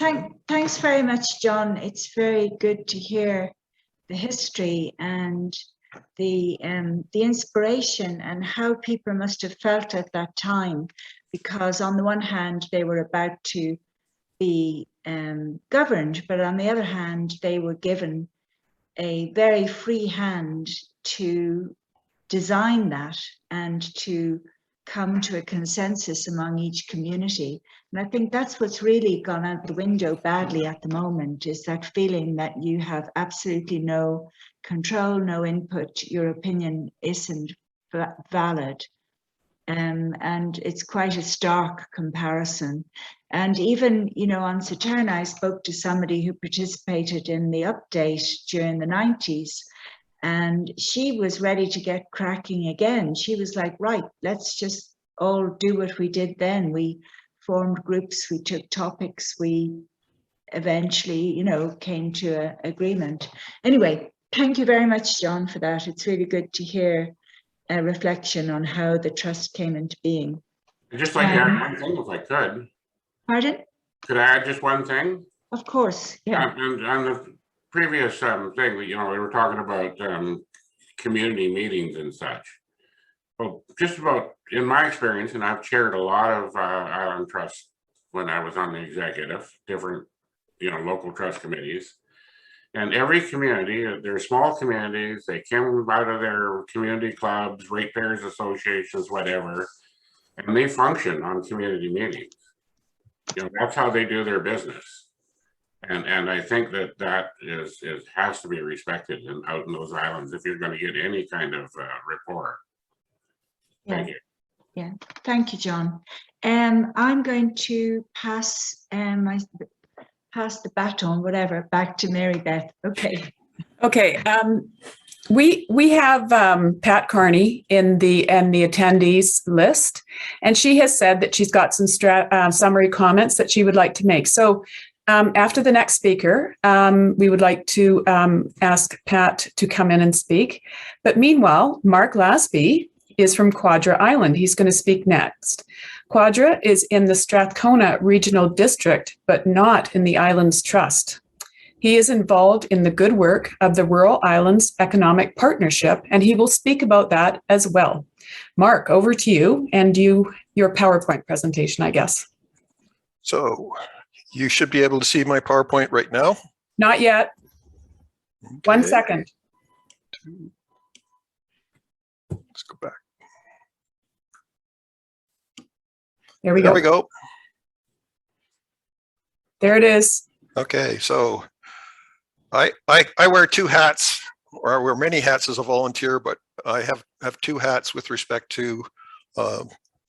Thanks very much, John. It's very good to hear the history and the inspiration and how people must have felt at that time, because on the one hand, they were about to be governed, but on the other hand, they were given a very free hand to design that and to come to a consensus among each community. And I think that's what's really gone out the window badly at the moment, is that feeling that you have absolutely no control, no input, your opinion isn't valid. And it's quite a stark comparison. And even, you know, on Saturna, I spoke to somebody who participated in the update during the 90s, and she was ready to get cracking again. She was like, right, let's just all do what we did then. We formed groups, we took topics, we eventually, you know, came to an agreement. Anyway, thank you very much, John, for that. It's really good to hear a reflection on how the trust came into being. I'd just like to add one thing if I could. Pardon? Could I add just one thing? Of course, yeah. And on the previous thing, you know, we were talking about community meetings and such. Well, just about in my experience, and I've chaired a lot of island trusts when I was on the executive, different, you know, local trust committees. And every community, they're small communities, they came out of their community clubs, ratepayers associations, whatever, and they function on community meetings. You know, that's how they do their business. And I think that has to be respected out in those islands if you're going to get any kind of report. Thank you. Yeah, thank you, John. I'm going to pass the baton, whatever, back to Mary Beth. Okay. Okay. We have Pat Carney in the attendees list, and she has said that she's got some summary comments that she would like to make. So after the next speaker, we would like to ask Pat to come in and speak. But meanwhile, Mark Lasby is from Quadra Island. He's going to speak next. Quadra is in the Strathcona Regional District, but not in the Islands Trust. He is involved in the good work of the Rural Islands Economic Partnership, and he will speak about that as well. Mark, over to you and your PowerPoint presentation, I guess. So you should be able to see my PowerPoint right now. Not yet. Okay. 1 second. Let's go back. There we There go. we go. There it is. Okay, so I wear two hats, or I wear many hats as a volunteer, but I have two hats with respect to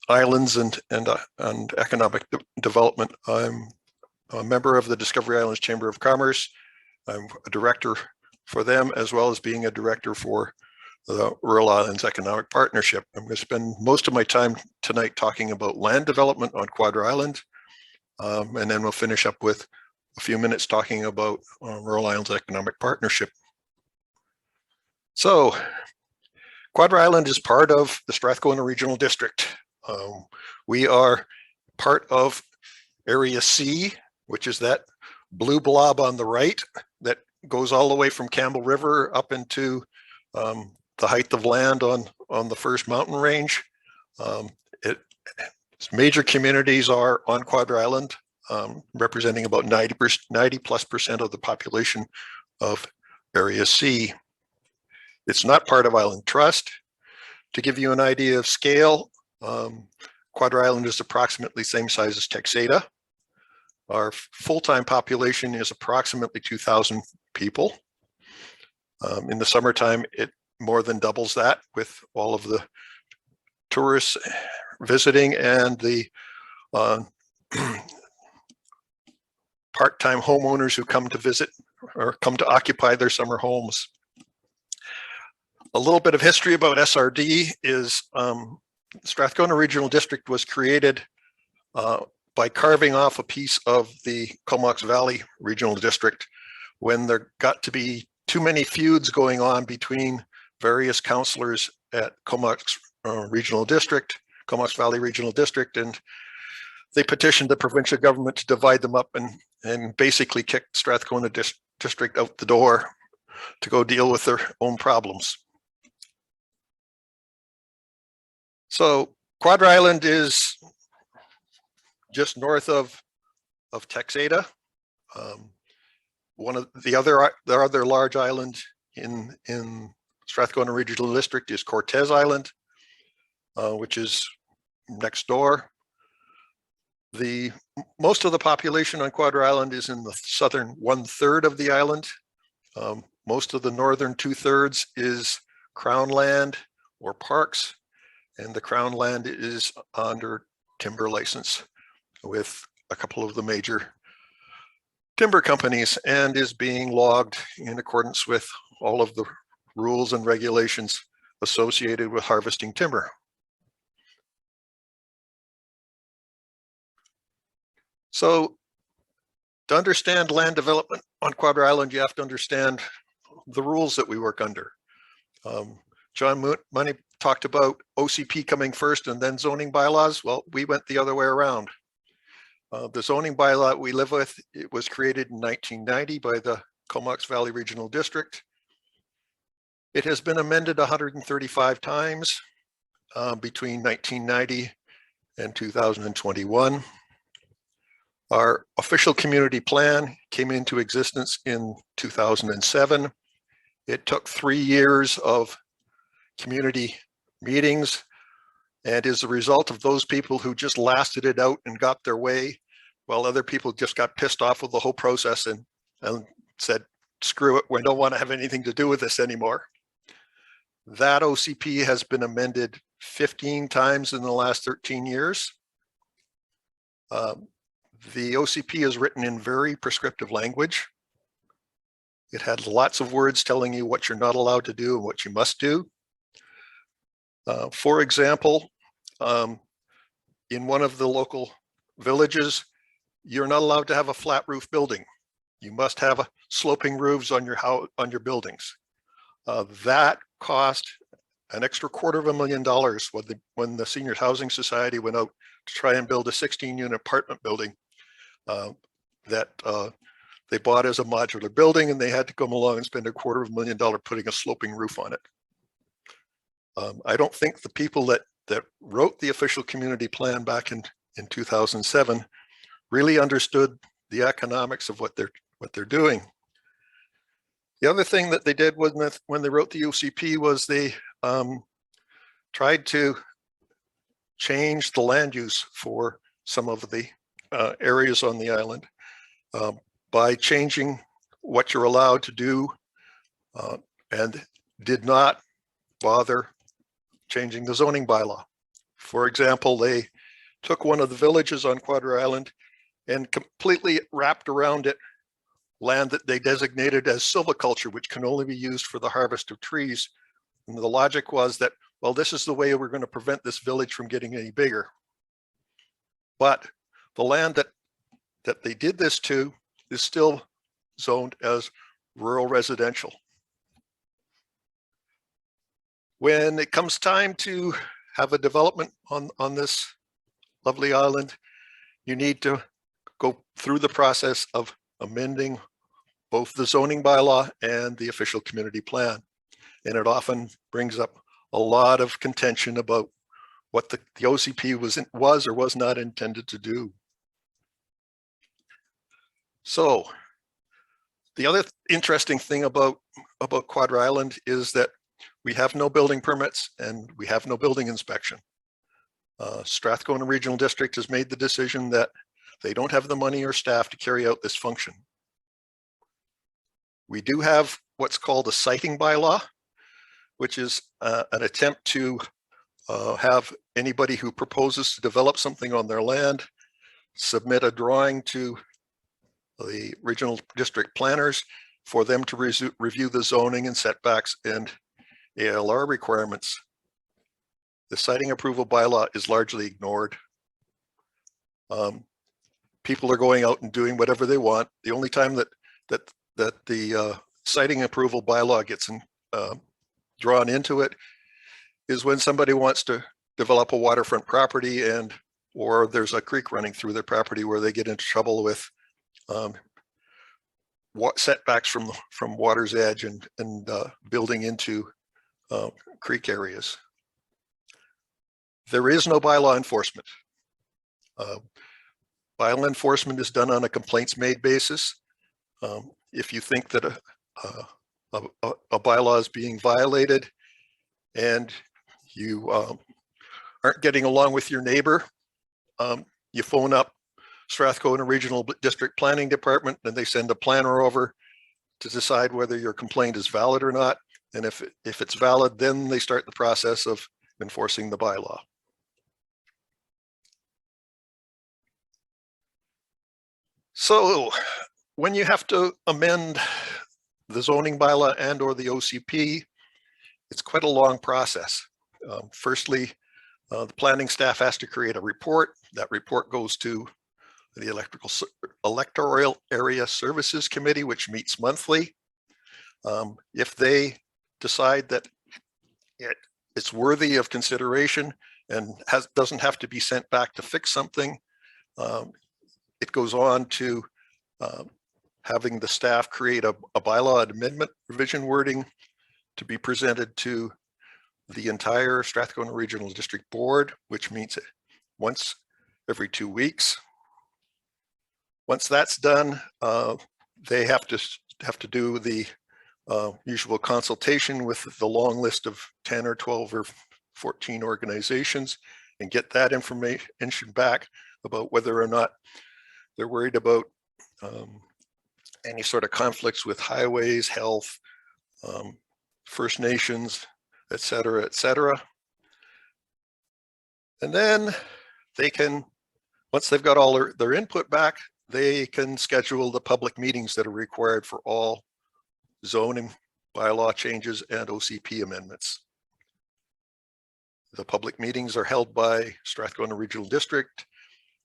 islands and economic development. I'm a member of the Discovery Islands Chamber of Commerce. I'm a director for them, as well as being a director for the Rural Islands Economic Partnership. I'm going to spend most of my time tonight talking about land development on Quadra Island, and then we'll finish up with a few minutes talking about Rural Islands Economic Partnership. So, Quadra Island is part of the Strathcona Regional District. We are part of Area C, which is that blue blob on the right that goes all the way from Campbell River up into the height of land on the first mountain range. Major communities are on Quadra Island, representing about 90+% of the population of Area C. It's not part of Island Trust. To give you an idea of scale, Quadra Island is approximately the same size as Texada. Our full-time population is approximately 2,000 people. In the summertime, it more than doubles that with all of the tourists visiting and the part-time homeowners who come to visit or come to occupy their summer homes. A little bit of history about SRD is Strathcona Regional District was created by carving off a piece of the Comox Valley Regional District when there got to be too many feuds going on between various councillors at Comox Regional District, Comox Valley Regional District, and they petitioned the provincial government to divide them up and basically kicked Strathcona District out the door to go deal with their own problems. So Quadra Island is just north of Texada. One of the other large island in Strathcona Regional District is Cortez Island, which is next door. Most of the population on Quadra Island is in the southern 1/3 of the island. Most of the northern 2/3 is Crown land or parks, and the Crown land is under timber license with a couple of the major timber companies and is being logged in accordance with all of the rules and regulations associated with harvesting timber. So to understand land development on Quadra Island, you have to understand the rules that we work under. John Money talked about OCP coming first and then zoning bylaws. Well, we went the other way around. The zoning bylaw we live with, it was created in 1990 by the Comox Valley Regional District. It has been amended 135 times between 1990 and 2021. Our official community plan came into existence in 2007. It took 3 years of community meetings and is the result of those people who just lasted it out and got their way, while other people just got pissed off with the whole process and said, screw it, we don't want to have anything to do with this anymore. That OCP has been amended 15 times in the last 13 years. The OCP is written in very prescriptive language. It had lots of words telling you what you're not allowed to do and what you must do. For example, in one of the local villages, you're not allowed to have a flat roof building. You must have sloping roofs on your buildings. That cost an extra $250,000 when the Seniors Housing Society went out to try and build a 16-unit apartment building that they bought as a modular building, and they had to come along and spend $250,000 putting a sloping roof on it. I don't think the people that wrote the official community plan back in 2007 really understood the economics of what they're doing. The other thing that they did when they wrote the OCP was they tried to change the land use for some of the areas on the island by changing what you're allowed to do and did not bother changing the zoning bylaw. For example, they took one of the villages on Quadra Island and completely wrapped around it land that they designated as silviculture, which can only be used for the harvest of trees. And the logic was that, well, this is the way we're going to prevent this village from getting any bigger. But the land that they did this to is still zoned as rural residential. When it comes time to have a development on this lovely island, you need to go through the process of amending both the zoning bylaw and the official community plan. And it often brings up a lot of contention about what the OCP was or was not intended to do. So the other interesting thing about Quadra Island is that we have no building permits and we have no building inspection. Strathcona Regional District has made the decision that they don't have the money or staff to carry out this function. We do have what's called a siting bylaw, which is an attempt to have anybody who proposes to develop something on their land submit a drawing to the regional district planners for them to review the zoning and setbacks and ALR requirements. The siting approval bylaw is largely ignored. People are going out and doing whatever they want. The only time that the siting approval bylaw gets drawn into it is when somebody wants to develop a waterfront property or there's a creek running through their property where they get into trouble with setbacks from water's edge and building into creek areas. There is no bylaw enforcement. Bylaw enforcement is done on a complaints made basis. If you think that a bylaw is being violated and you aren't getting along with your neighbor, you phone up Strathcona Regional District Planning Department and they send a planner over to decide whether your complaint is valid or not. And if it's valid, then they start the process of enforcing the bylaw. So when you have to amend the zoning bylaw and or the OCP, it's quite a long process. Firstly, the planning staff has to create a report. That report goes to the Electoral Area Services Committee, which meets monthly. If they decide that it's worthy of consideration and doesn't have to be sent back to fix something, it goes on to having the staff create a bylaw amendment revision wording to be presented to the entire Strathcona Regional District Board, which meets once every 2 weeks. Once that's done, they have to do the usual consultation with the long list of 10 or 12 or 14 organizations and get that information back about whether or not they're worried about any sort of conflicts with highways, health, First Nations, et cetera, et cetera. And then they can, once they've got all their input back, they can schedule the public meetings that are required for all zoning bylaw changes and OCP amendments. The public meetings are held by Strathcona Regional District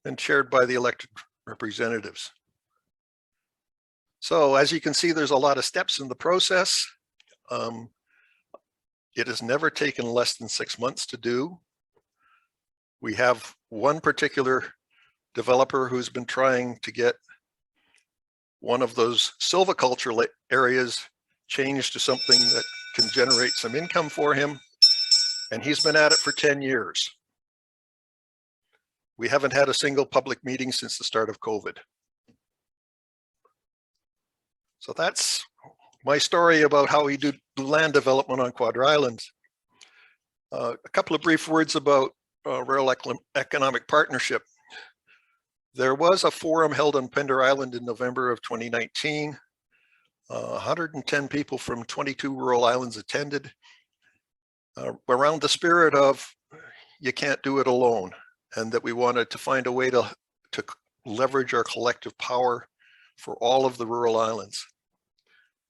and chaired by the elected representatives. So as you can see, there's a lot of steps in the process. It has never taken less than 6 months to do. We have one particular developer who's been trying to get one of those silviculture areas changed to something that can generate some income for him. And he's been at it for 10 years. We haven't had a single public meeting since the start of COVID. So that's my story about how we do land development on Quadra Island. A couple of brief words about Rural Economic Partnership. There was a forum held on Pender Island in November of 2019. 110 people from 22 rural islands attended, around the spirit of you can't do it alone, and that we wanted to find a way to leverage our collective power for all of the rural islands.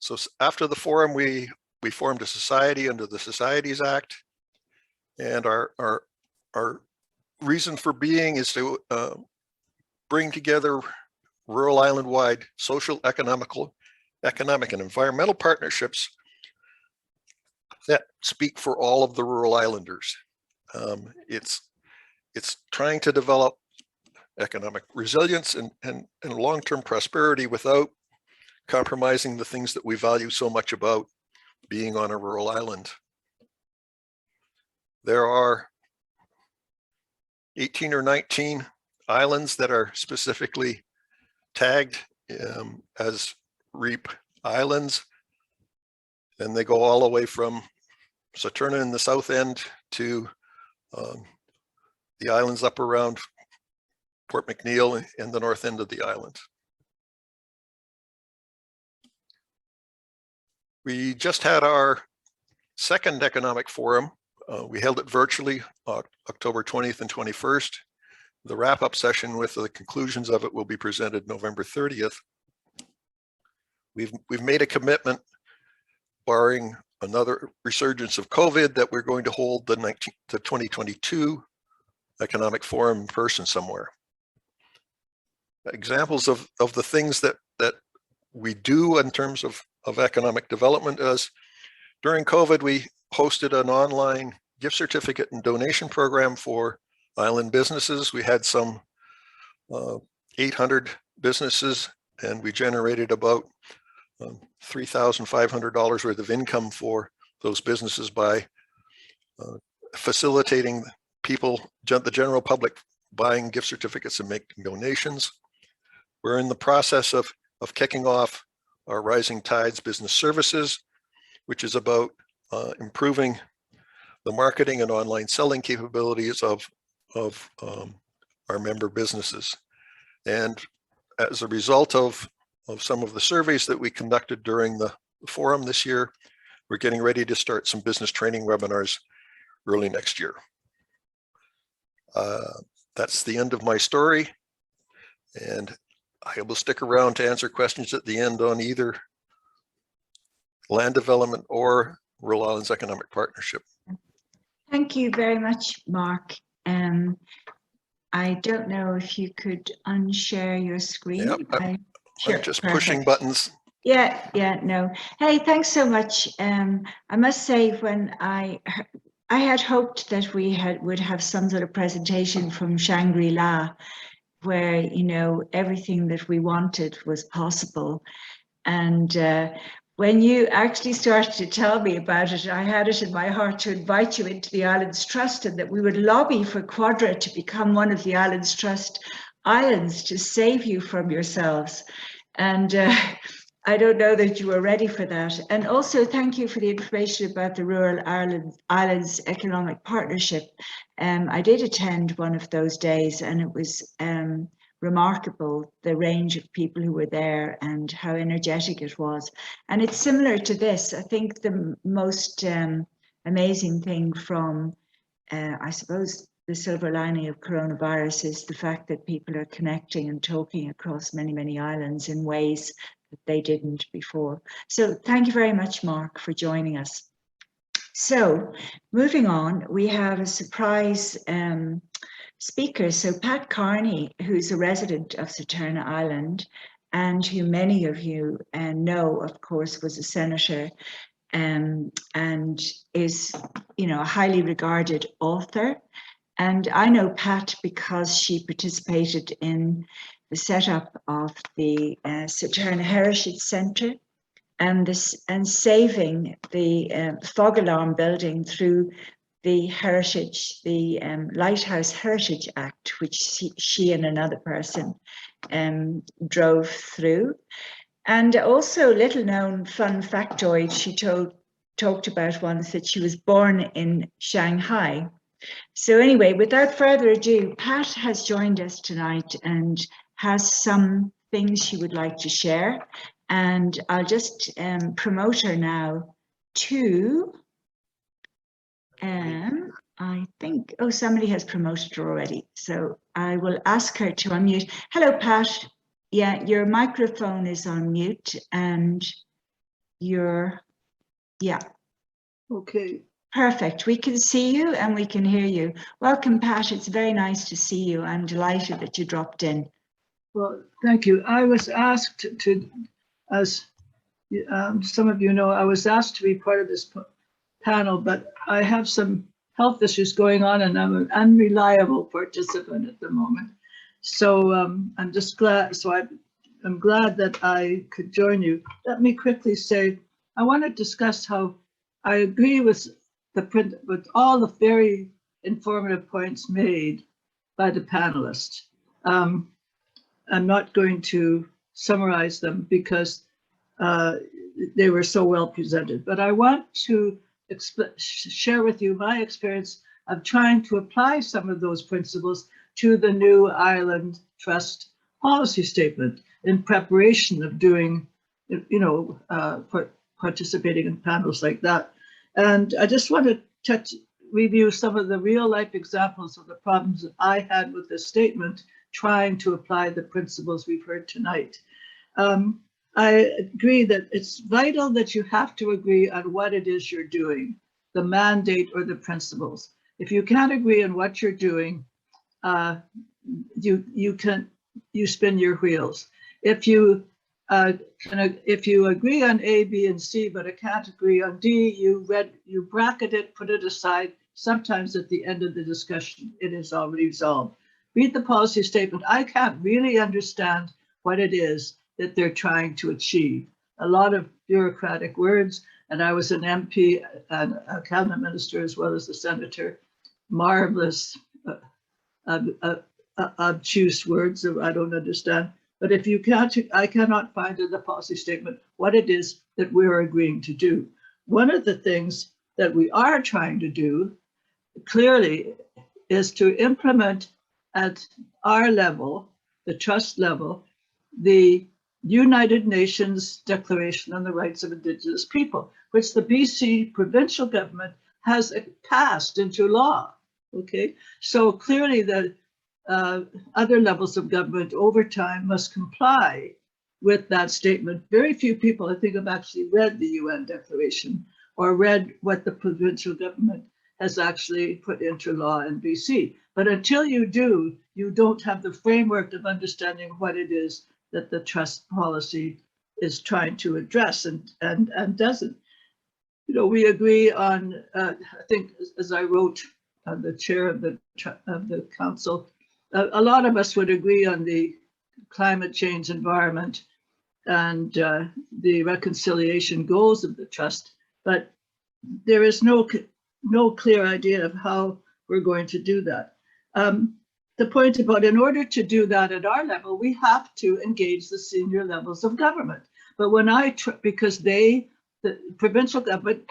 So after the forum, we formed a society under the Societies Act, and our reason for being is to bring together rural island-wide social, economic and environmental partnerships that speak for all of the rural islanders. It's trying to develop economic resilience and long-term prosperity without compromising the things that we value so much about being on a rural island. There are 18 or 19 islands that are specifically tagged as REAP islands, and they go all the way from Saturna in the south end to the islands up around Port McNeill and the north end of the island. We just had our second economic forum. We held it virtually October 20th and 21st. The wrap-up session with the conclusions of it will be presented November 30th. We've made a commitment, barring another resurgence of COVID, that we're going to hold the 2022 economic forum in person somewhere. Examples of the things that we do in terms of economic development is, during COVID, we hosted an online gift certificate and donation program for island businesses. We had some 800 businesses, and we generated about $3,500 worth of income for those businesses by facilitating people, the general public, buying gift certificates and making donations. We're in the process of kicking off our Rising Tides Business Services, which is about improving the marketing and online selling capabilities of our member businesses. And as a result of some of the surveys that we conducted during the forum this year, we're getting ready to start some business training webinars early next year. That's the end of my story, and I will stick around to answer questions at the end on either land development or Rural Islands Economic Partnership. Thank you very much, Mark. I don't know if you could unshare your screen. Yep, I'm just pushing perfect. buttons. Yeah, no. Hey, thanks so much. I must say, when I had hoped that we would have some sort of presentation from Shangri-La, where, you know, everything that we wanted was possible. And when you actually started to tell me about it, I had it in my heart to invite you into the Islands Trust, and that we would lobby for Quadra to become one of the Islands Trust islands to save you from yourselves. And I don't know that you were ready for that. And also, thank you for the information about the Rural Islands Economic Partnership. I did attend one of those days, and it was remarkable, the range of people who were there and how energetic it was. And it's similar to this. I think the most amazing thing from, I suppose, the silver lining of coronavirus is the fact that people are connecting and talking across many, many islands in ways that they didn't before. So thank you very much, Mark, for joining us. So moving on, we have a surprise speaker. So Pat Carney, who's a resident of Saturna Island, and who many of you know, of course, was a senator and is, you know, a highly regarded author. And I know Pat because she participated in the setup of the Saturna Heritage Centre and saving the fog alarm building through the Lighthouse Heritage Act, which she and another person drove through. And also, little known fun factoid, she talked about once that she was born in Shanghai. So anyway, without further ado, Pat has joined us tonight and has some things she would like to share. And I'll just promote her now to, I think, oh, somebody has promoted her already. So I will ask her to unmute. Hello, Pat. Yeah, your microphone is on mute and yeah. Okay. Perfect. We can see you and we can hear you. Welcome, Pat. It's very nice to see you. I'm delighted that you dropped in. Well, thank you. I was asked to, as some of you know, I was asked to be part of this panel, but I have some health issues going on and I'm an unreliable participant at the moment. So I'm just glad. So I'm glad that I could join you. Let me quickly say, I want to discuss how I agree with all the very informative points made by the panelists. I'm not going to summarize them because they were so well presented, but I want to share with you my experience of trying to apply some of those principles to the new Island Trust policy statement in preparation of doing, participating in panels like that. And I just want to review some of the real life examples of the problems that I had with this statement, trying to apply the principles we've heard tonight. I agree that it's vital that you have to agree on what it is you're doing, the mandate or the principles. If you can't agree on what you're doing, you spin your wheels. If you agree on A, B, and C, but I can't agree on D, you bracket it, put it aside. Sometimes at the end of the discussion, it is already resolved. Read the policy statement. I can't really understand what it is that they're trying to achieve. A lot of bureaucratic words, and I was an MP and a cabinet minister as well as a senator. Marvelous, obtuse words that I don't understand. But if you can't, I cannot find in the policy statement what it is that we're agreeing to do. One of the things that we are trying to do clearly is to implement at our level, the trust level, the United Nations Declaration on the Rights of Indigenous People, which the BC provincial government has passed into law. Okay, so clearly the other levels of government over time must comply with that statement. Very few people, I think, have actually read the UN Declaration or read what the provincial government has actually put into law in BC. But until you do, you don't have the framework of understanding what it is that the trust policy is trying to address and doesn't. You know, we agree on, I think, as I wrote on the chair of the council, a lot of us would agree on the climate change environment and the reconciliation goals of the trust, but there is no clear idea of how we're going to do that. The point about, in order to do that at our level, we have to engage the senior levels of government. But when because the provincial government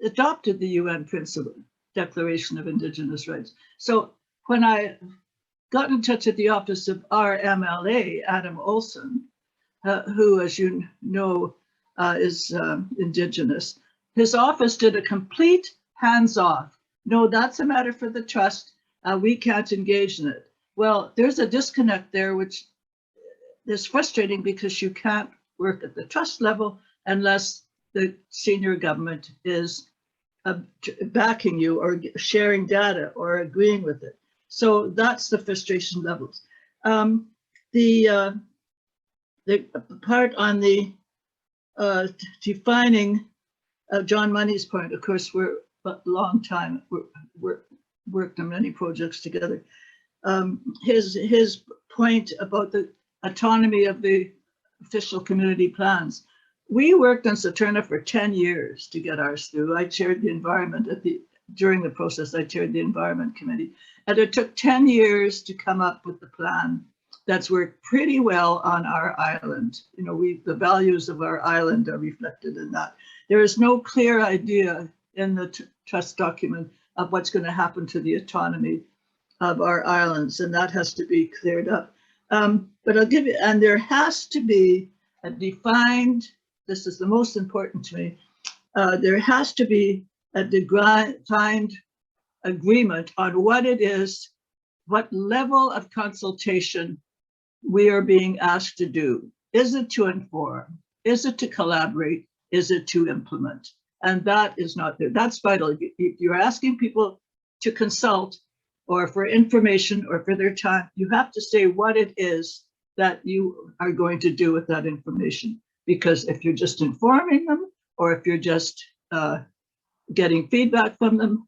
adopted the UN principle, Declaration of Indigenous Rights. So when I got in touch with the office of our MLA, Adam Olson, who, as you know, is Indigenous, his office did a complete hands-off. No, that's a matter for the trust. We can't engage in it. Well, there's a disconnect there, which is frustrating because you can't work at the trust level unless the senior government is backing you or sharing data or agreeing with it. So that's the frustration levels. The part on the defining John Money's point, of course, we're a long time, we're worked on many projects together. His point about the autonomy of the official community plans. We worked on Saturna for 10 years to get ours through. I chaired the environment during the process, I chaired the environment committee. And it took 10 years to come up with the plan that's worked pretty well on our island. You know, the values of our island are reflected in that. There is no clear idea in the trust document of what's going to happen to the autonomy of our islands, and that has to be cleared up. But I'll give you, and there has to be a defined, this is the most important to me, there has to be a defined agreement on what it is, what level of consultation we are being asked to do. Is it to inform? Is it to collaborate? Is it to implement? And that is not there. That's vital. If you're asking people to consult or for information or for their time, you have to say what it is that you are going to do with that information. Because if you're just informing them, or if you're just getting feedback from them,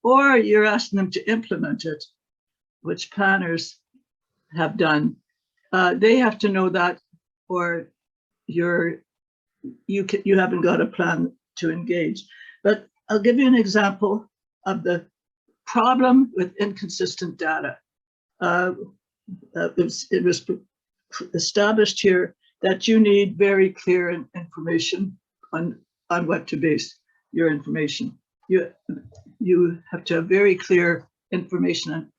or you're asking them to implement it, which planners have done, they have to know that, or you haven't got a plan to engage. But I'll give you an example of the problem with inconsistent data. It was established here that you need very clear information on what to base your information. You have to have very clear information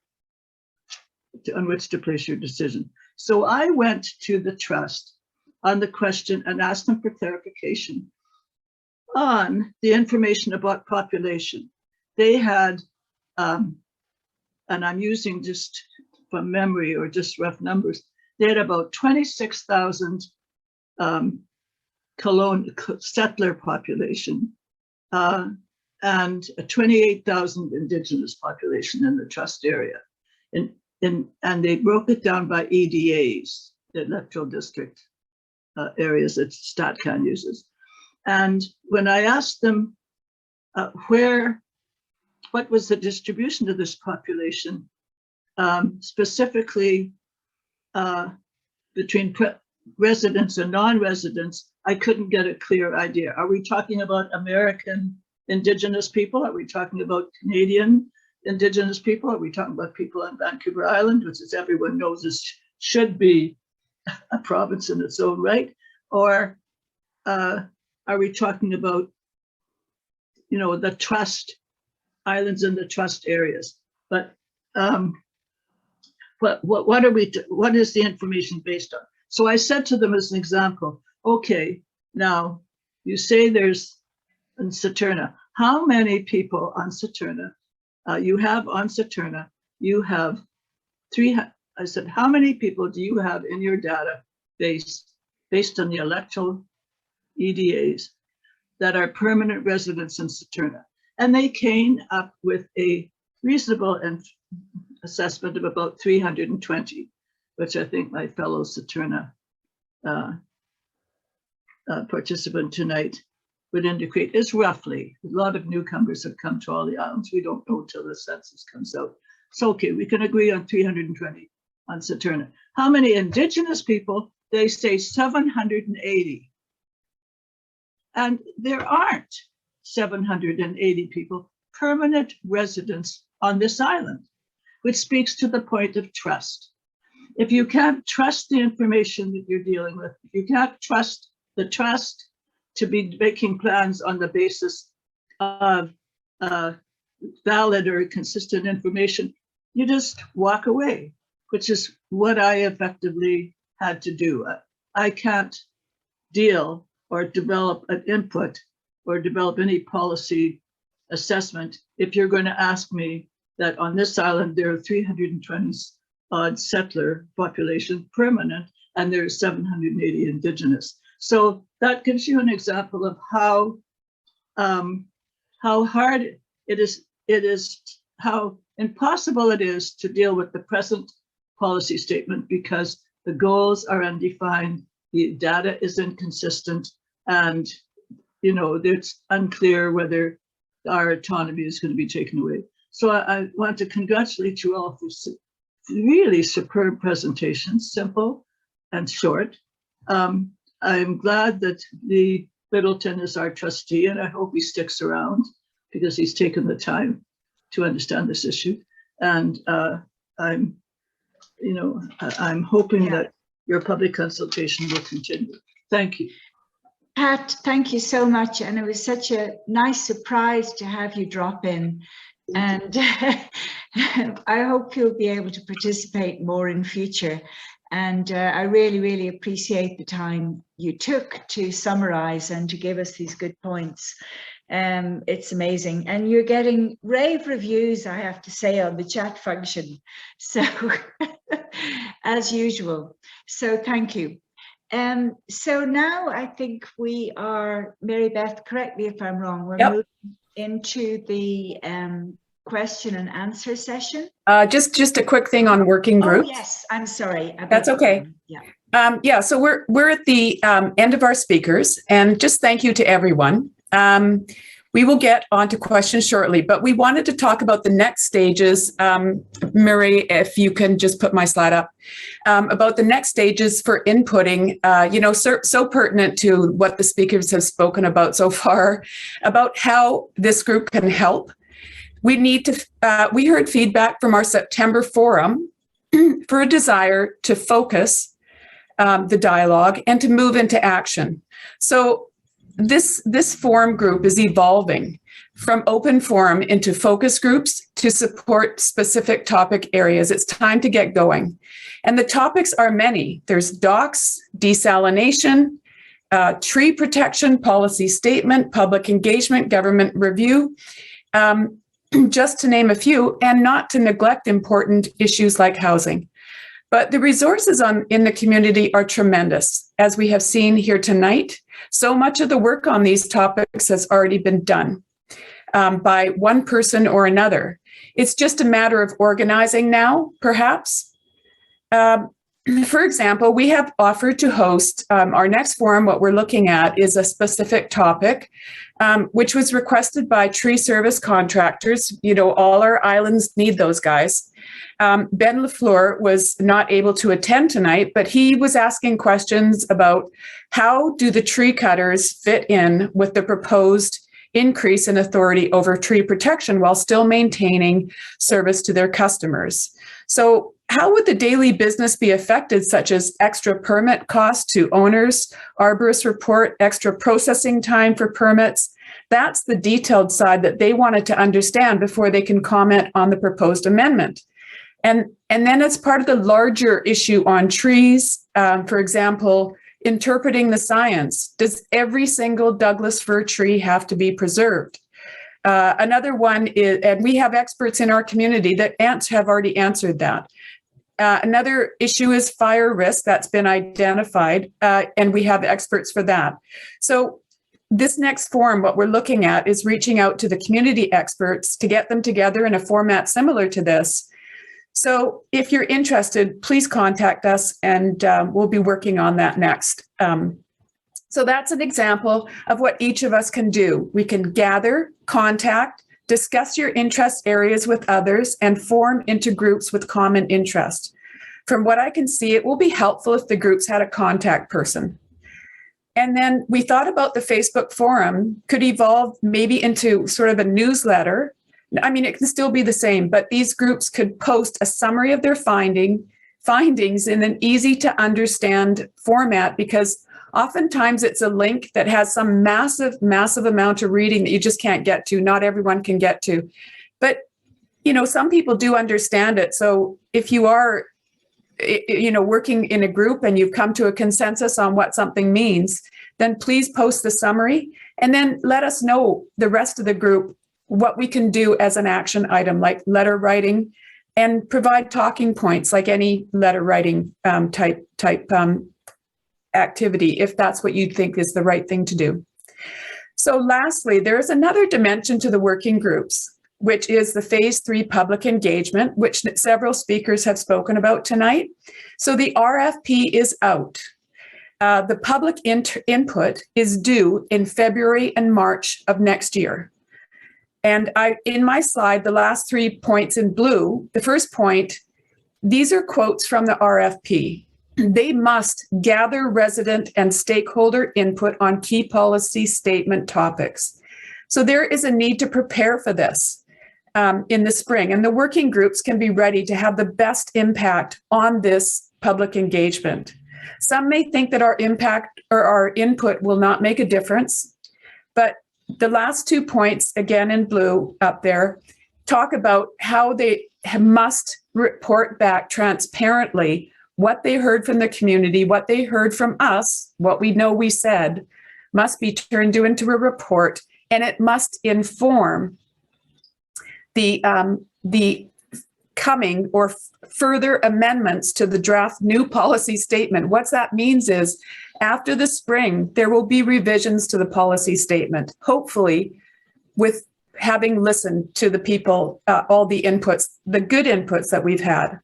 on which to place your decision. So I went to the trust on the question and asked them for clarification on the information about population. They had, and I'm using just from memory or just rough numbers, they had about 26,000 settler population and a 28,000 Indigenous population in the trust area. And they broke it down by EDAs, the electoral district areas that StatCan uses. And when I asked them what was the distribution of this population, specifically between residents and non-residents, I couldn't get a clear idea. Are we talking about American Indigenous people? Are we talking about Canadian Indigenous people? Are we talking about people on Vancouver Island, which, as everyone knows, should be a province in its own right? Or are we talking about, you know, the trust islands and the trust areas? But what is the information based on? So I said to them as an example, okay, now you say there's in Saturna, how many people on Saturna you have on Saturna? You have I said, how many people do you have in your database based on the electoral EDAs that are permanent residents in Saturna? And they came up with a reasonable and assessment of about 320, which I think my fellow Saturna participant tonight would indicate is roughly. A lot of newcomers have come to all the islands. We don't know till the census comes out. So, okay, we can agree on 320 on Saturna. How many Indigenous people? They say 780. And there aren't 780 people, permanent residents on this island, which speaks to the point of trust. If you can't trust the information that you're dealing with, if you can't trust the trust to be making plans on the basis of valid or consistent information, you just walk away, which is what I effectively had to do. I can't deal or develop an input or develop any policy assessment if you're going to ask me that on this island there are 320 odd settler population permanent and there's 780 Indigenous. So that gives you an example of how hard it is, how impossible it is to deal with the present policy statement because the goals are undefined, the data is inconsistent, and it's unclear whether our autonomy is going to be taken away. So I want to congratulate you all for really superb presentations, simple and short. I'm glad that the Middleton is our trustee, and I hope he sticks around because he's taken the time to understand this issue. And I'm hoping that your public consultation will continue. Thank you. Pat, thank you so much. And it was such a nice surprise to have you drop in. And I hope you'll be able to participate more in future. And I really, really appreciate the time you took to summarize and to give us these good points. It's amazing. And you're getting rave reviews, I have to say, on the chat function. So as usual. So thank you. So now I think we are, Mary Beth, correct me if I'm wrong, we're moving into the question and answer session. Just a quick thing on working groups. Oh, yes, I'm sorry. That's okay. Yeah. So we're at the end of our speakers, and just thank you to everyone. We will get on to questions shortly, but we wanted to talk about the next stages. Mairi, if you can just put my slide up, about the next stages for inputting, so pertinent to what the speakers have spoken about so far, about how this group can help. We need to, we heard feedback from our September forum for a desire to focus the dialogue and to move into action. So this forum group is evolving from open forum into focus groups to support specific topic areas. It's time to get going. And the topics are many. There's docks, desalination, tree protection, policy statement, public engagement, government review, just to name a few, and not to neglect important issues like housing. But the resources in the community are tremendous. As we have seen here tonight, so much of the work on these topics has already been done by one person or another. It's just a matter of organizing now, perhaps. For example, we have offered to host our next forum. What we're looking at is a specific topic, which was requested by tree service contractors. All our islands need those guys. Ben LaFleur was not able to attend tonight, but he was asking questions about how do the tree cutters fit in with the proposed increase in authority over tree protection while still maintaining service to their customers. So how would the daily business be affected, such as extra permit costs to owners, arborists report, extra processing time for permits? That's the detailed side that they wanted to understand before they can comment on the proposed amendment. And then as part of the larger issue on trees, for example, interpreting the science, does every single Douglas fir tree have to be preserved? Another one is, and we have experts in our community that have already answered that. Another issue is fire risk that's been identified, and we have experts for that. So this next forum, what we're looking at is reaching out to the community experts to get them together in a format similar to this. So if you're interested, please contact us, and we'll be working on that next. So that's an example of what each of us can do. We can gather, contact, discuss your interest areas with others, and form into groups with common interest. From what I can see, it will be helpful if the groups had a contact person. And then we thought about the Facebook forum could evolve maybe into sort of a newsletter. I mean, it can still be the same, but these groups could post a summary of their findings in an easy to understand format, because oftentimes it's a link that has some massive amount of reading that you just can't get to. Not everyone can get to, but some people do understand it. So if you are working in a group and you've come to a consensus on what something means, then please post the summary, and then let us know, the rest of the group, what we can do as an action item, like letter writing, and provide talking points like any letter writing type activity, if that's what you think is the right thing to do. So lastly, there is another dimension to the working groups, which is the phase 3 public engagement, which several speakers have spoken about tonight. So the RFP is out. The public input is due in February and March of next year. And in my slide, the last 3 points in blue, the first point, these are quotes from the RFP. They must gather resident and stakeholder input on key policy statement topics. So there is a need to prepare for this in the spring, and the working groups can be ready to have the best impact on this public engagement. Some may think that our impact or our input will not make a difference, but the last 2 points, again in blue up there, talk about how they must report back transparently what they heard from the community, what they heard from us, what we know we said, must be turned into a report, and it must inform the coming or further amendments to the draft new policy statement. What that means is, after the spring, there will be revisions to the policy statement, hopefully with having listened to the people, all the inputs, the good inputs that we've had.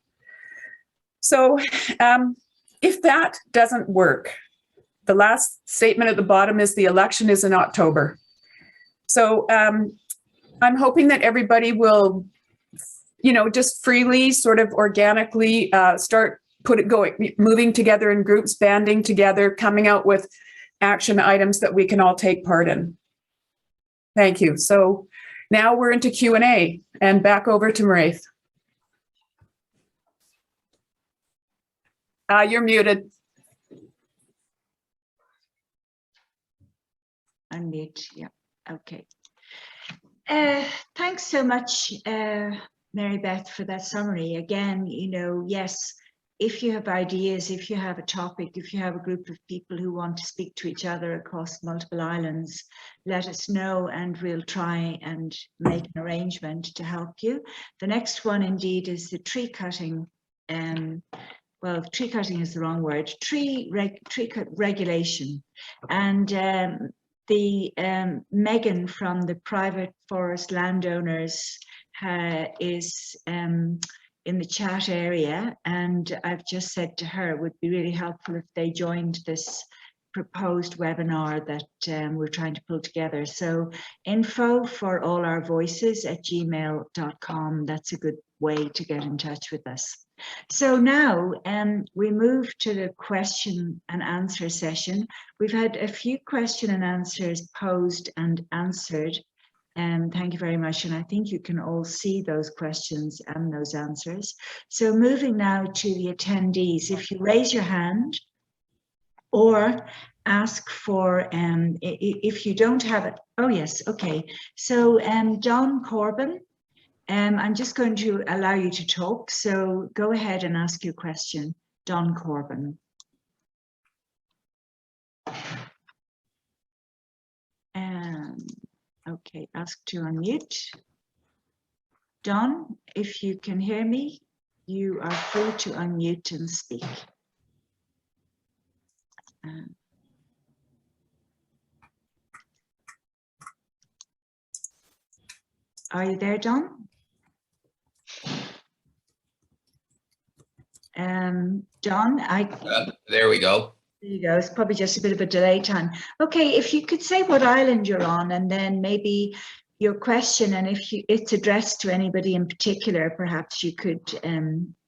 So if that doesn't work, the last statement at the bottom is the election is in October. So I'm hoping that everybody will, just freely, sort of organically start moving together in groups, banding together, coming out with action items that we can all take part in. Thank you. So now we're into Q&A, and back over to Mairi. You're muted. Unmute, yeah, okay. Thanks so much, Mary Beth, for that summary. Again, yes, if you have ideas, if you have a topic, if you have a group of people who want to speak to each other across multiple islands, let us know and we'll try and make an arrangement to help you. The next one indeed is the tree cutting. Well, tree cutting is the wrong word, tree regulation. And Megan from the private forest landowners is in the chat area, and I've just said to her it would be really helpful if they joined this proposed webinar that we're trying to pull together. So info for all our voices at gmail.com, that's a good way to get in touch with us. So now we move to the question and answer session. We've had a few question and answers posed and answered. Thank you very much. And I think you can all see those questions and those answers. So moving now to the attendees, if you raise your hand or ask for, if you don't have it, oh yes, okay. So John Corbin, I'm just going to allow you to talk, so go ahead and ask your question, Don Corbin. Okay, ask to unmute. Don, if you can hear me, you are free to unmute and speak. Are you there, Don? Don, there we go. There you go. It's probably just a bit of a delay time. Okay, if you could say what island you're on, and then maybe your question, and if it's addressed to anybody in particular, perhaps you could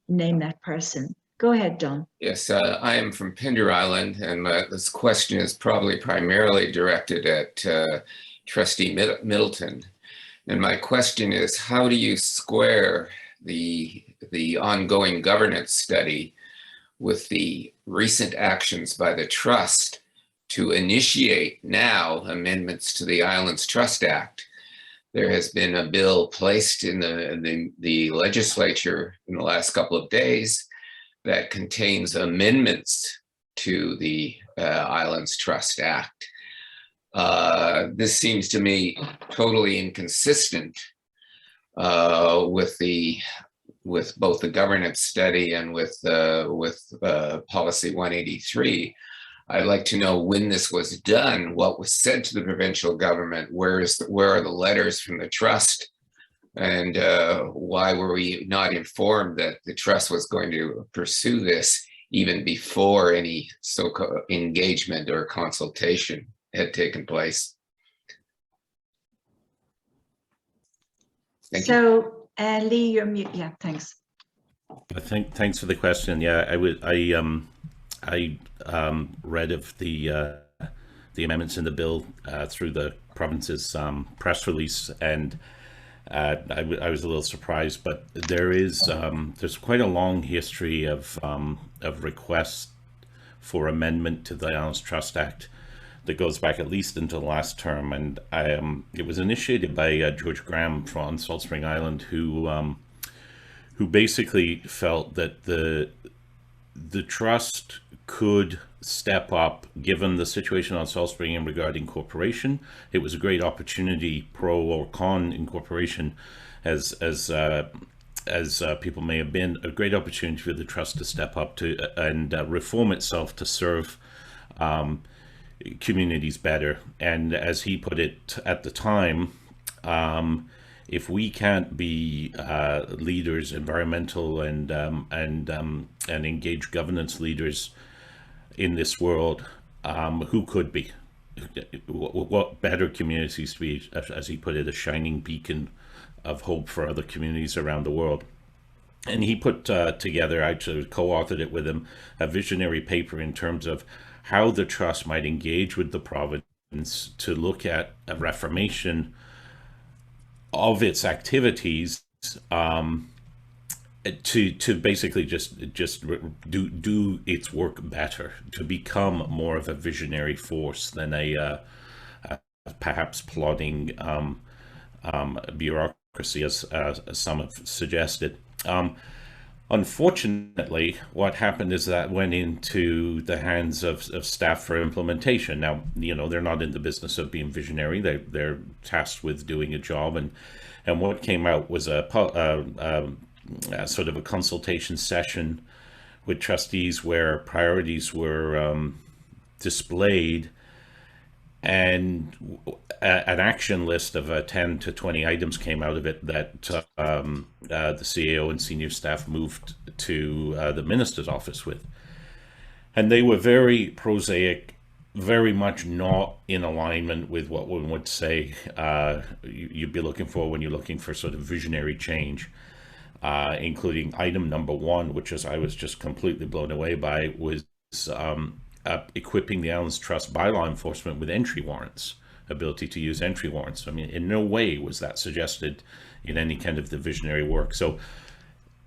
name that person. Go ahead, Don. Yes, I am from Pender Island, and this question is probably primarily directed at Trustee Middleton. And my question is, how do you square the ongoing governance study with the recent actions by the trust to initiate now amendments to the Islands Trust Act? There has been a bill placed in the legislature in the last couple of days that contains amendments to the Islands Trust Act. This seems to me totally inconsistent with both the governance study and with policy 183. I'd like to know when this was done, what was said to the provincial government, where are the letters from the trust, and why were we not informed that the trust was going to pursue this even before any so-called engagement or consultation had taken place? Thank you. Lee, you're mute. Yeah, thanks. Thanks for the question. Yeah, I read of the amendments in the bill through the province's press release, and I was a little surprised. But there's quite a long history of requests for amendment to the Islands Trust Act that goes back at least into the last term, and it was initiated by George Graham on Saltspring Island, who basically felt that the trust could step up given the situation on Saltspring and regarding incorporation. It was a great opportunity, pro or con incorporation, as people may have been, a great opportunity for the trust to step up to and reform itself to serve communities better. And as he put it at the time, if we can't be leaders, environmental and engaged governance leaders in this world, who could be? What better communities to be, as he put it, a shining beacon of hope for other communities around the world. And he put together, I co-authored it with him, a visionary paper in terms of how the trust might engage with the province to look at a reformation of its activities, to basically just do its work better, to become more of a visionary force than a perhaps plodding bureaucracy, as some have suggested. Unfortunately, what happened is that went into the hands of staff for implementation. Now, they're not in the business of being visionary. They're tasked with doing a job, and what came out was a sort of a consultation session with trustees where priorities were displayed, and an action list of 10 to 20 items came out of it that the CAO and senior staff moved to the minister's office with. And they were very prosaic, very much not in alignment with what one would say you'd be looking for when you're looking for sort of visionary change, including item number 1, which I was just completely blown away by, was equipping the Islands Trust bylaw enforcement with entry warrants, ability to use entry warrants. I mean, in no way was that suggested in any kind of the visionary work. So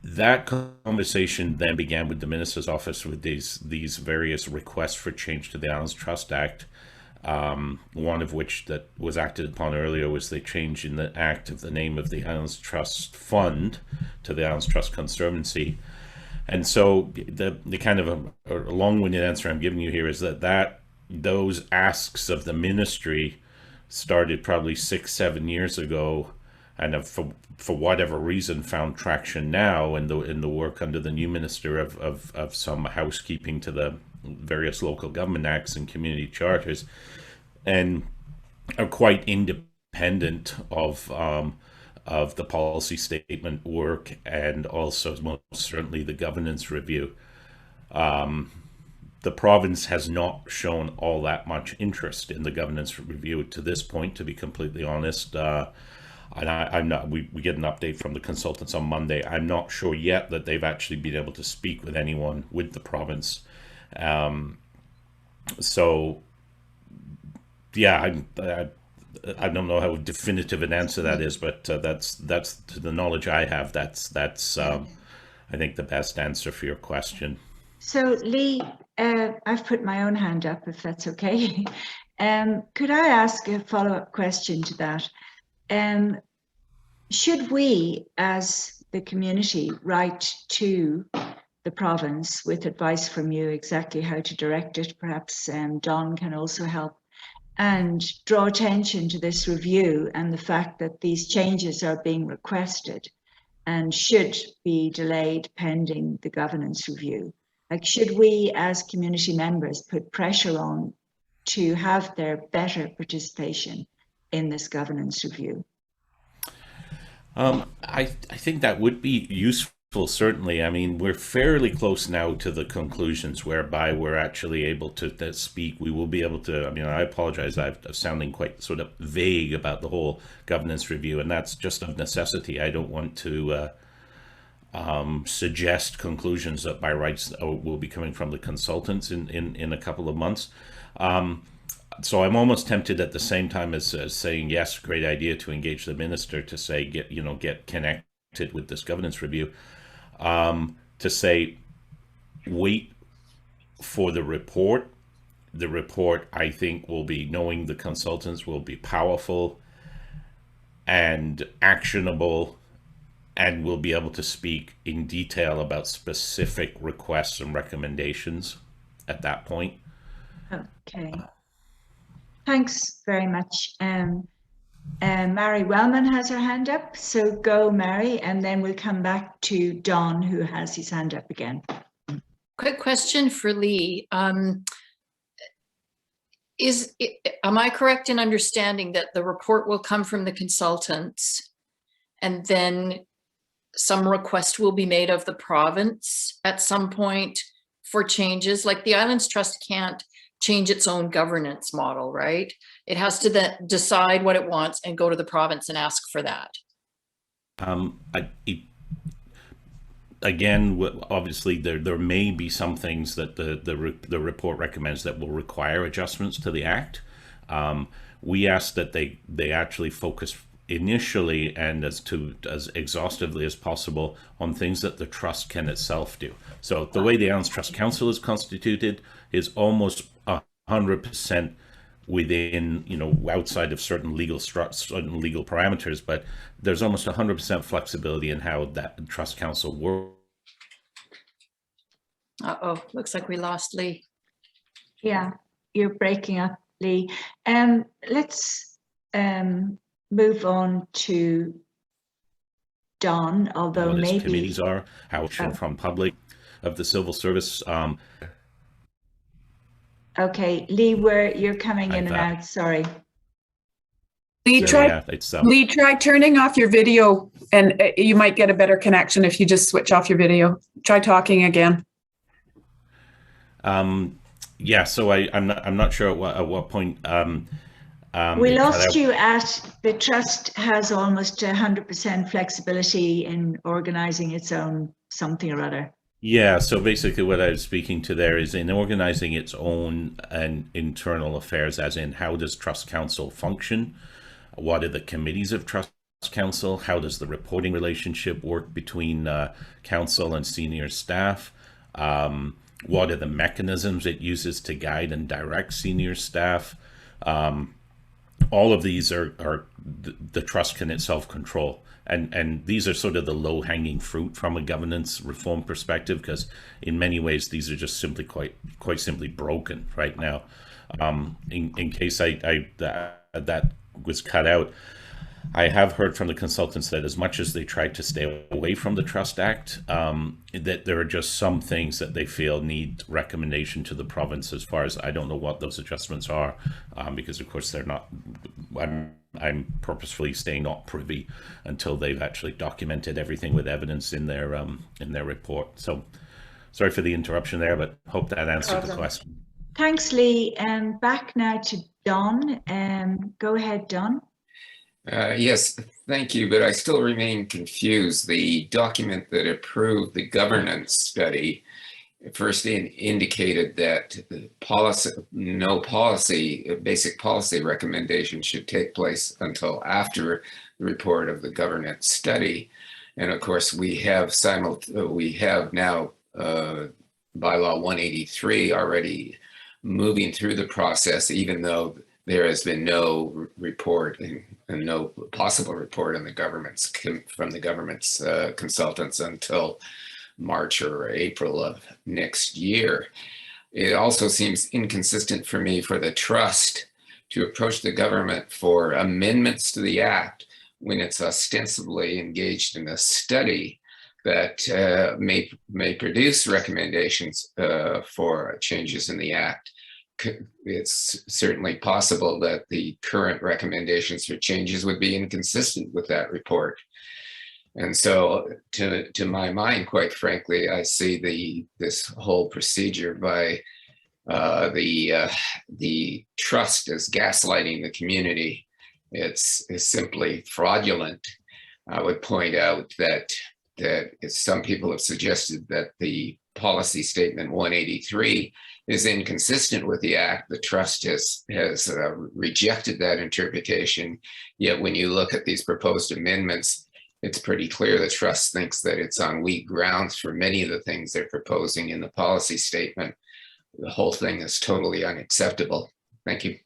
that conversation then began with the minister's office with these various requests for change to the Islands Trust Act. One of which that was acted upon earlier was the change in the act of the name of the Islands Trust Fund to the Islands Trust Conservancy. And so the kind of a long-winded answer I'm giving you here is that those asks of the ministry started probably 6-7 years ago, and have, for whatever reason, found traction now in the work under the new minister of some housekeeping to the various local government acts and community charters, and are quite independent of of the policy statement work and also most certainly the governance review. The province has not shown all that much interest in the governance review to this point, to be completely honest. And I'm not, we get an update from the consultants on Monday. I'm not sure yet that they've actually been able to speak with anyone with the province. So yeah, I don't know how definitive an answer that is, but that's to the knowledge I have, that's I think the best answer for your question. So Lee, I've put my own hand up, if that's okay. Could I ask a follow-up question to that? Should we, as the community, write to the province with advice from you exactly how to direct it? Perhaps Don can also help, and draw attention to this review and the fact that these changes are being requested and should be delayed pending the governance review. Like, should we as community members put pressure on to have their better participation in this governance review? I think that would be useful, certainly. I mean, we're fairly close now to the conclusions whereby we're actually able to speak. We will be able to, I mean, I apologize, I'm sounding quite sort of vague about the whole governance review, and that's just of necessity. I don't want to suggest conclusions that by rights will be coming from the consultants in a couple of months. So I'm almost tempted at the same time as saying, yes, great idea to engage the minister to say, get connected with this governance review, to say, wait for the report. The report, I think, will be, knowing the consultants, will be powerful and actionable, and we'll be able to speak in detail about specific requests and recommendations at that point. Okay. Thanks very much. Mairi Wellman has her hand up, so go Mairi, and then we'll come back to Don, who has his hand up again. Quick question for Lee. Am I correct in understanding that the report will come from the consultants and then some request will be made of the province at some point for changes? Like the Islands Trust can't change its own governance model, right? It has to then decide what it wants and go to the province and ask for that. Again, obviously there may be some things that the report recommends that will require adjustments to the Act. We ask that they actually focus initially and as exhaustively as possible on things that the trust can itself do. So the way the Islands Trust Council is constituted is almost 100% within, outside of certain legal parameters, but there's almost 100% flexibility in how that Trust Council works. Uh-oh, looks like we lost Lee. Yeah, you're breaking up, Lee. Let's move on to Don, although what maybe... What committees are, how from public, of the civil service. Okay, Lee, you're coming in and out, sorry. Lee, try turning off your video, and you might get a better connection if you just switch off your video. Try talking again. Yeah, so I'm not sure at what point. We lost you at the trust has almost 100% flexibility in organizing its own something or other. Yeah, so basically what I was speaking to there is in organizing its own and internal affairs, as in how does Trust Council function? What are the committees of Trust Council? How does the reporting relationship work between council and senior staff? What are the mechanisms it uses to guide and direct senior staff? All of these are the trust can itself control. And these are sort of the low-hanging fruit from a governance reform perspective, because in many ways these are just simply quite simply broken right now. In case that was cut out, I have heard from the consultants that as much as they tried to stay away from the Trust Act, that there are just some things that they feel need recommendation to the province. As far as I don't know what those adjustments are, because of course they're not. I'm purposefully staying not privy until they've actually documented everything with evidence in their report. So, sorry for the interruption there, but hope that answered the question. Thanks, Lee. Back now to Don. Go ahead, Don. Yes, thank you, but I still remain confused. The document that approved the governance study first indicated that basic policy recommendations should take place until after the report of the governance study. And of course, we have now Bylaw 183 already moving through the process, even though there has been no report and no possible report on the from the government's consultants until March or April of next year. It also seems inconsistent for me for the trust to approach the government for amendments to the Act when it's ostensibly engaged in a study that may produce recommendations for changes in the Act. It's certainly possible that the current recommendations for changes would be inconsistent with that report. And so to my mind, quite frankly, I see this whole procedure by the trust as gaslighting the community. It's simply fraudulent. I would point out that some people have suggested that the policy statement 183 is inconsistent with the Act. The trust has rejected that interpretation. Yet when you look at these proposed amendments, it's pretty clear the trust thinks that it's on weak grounds for many of the things they're proposing in the policy statement. The whole thing is totally unacceptable. Thank you.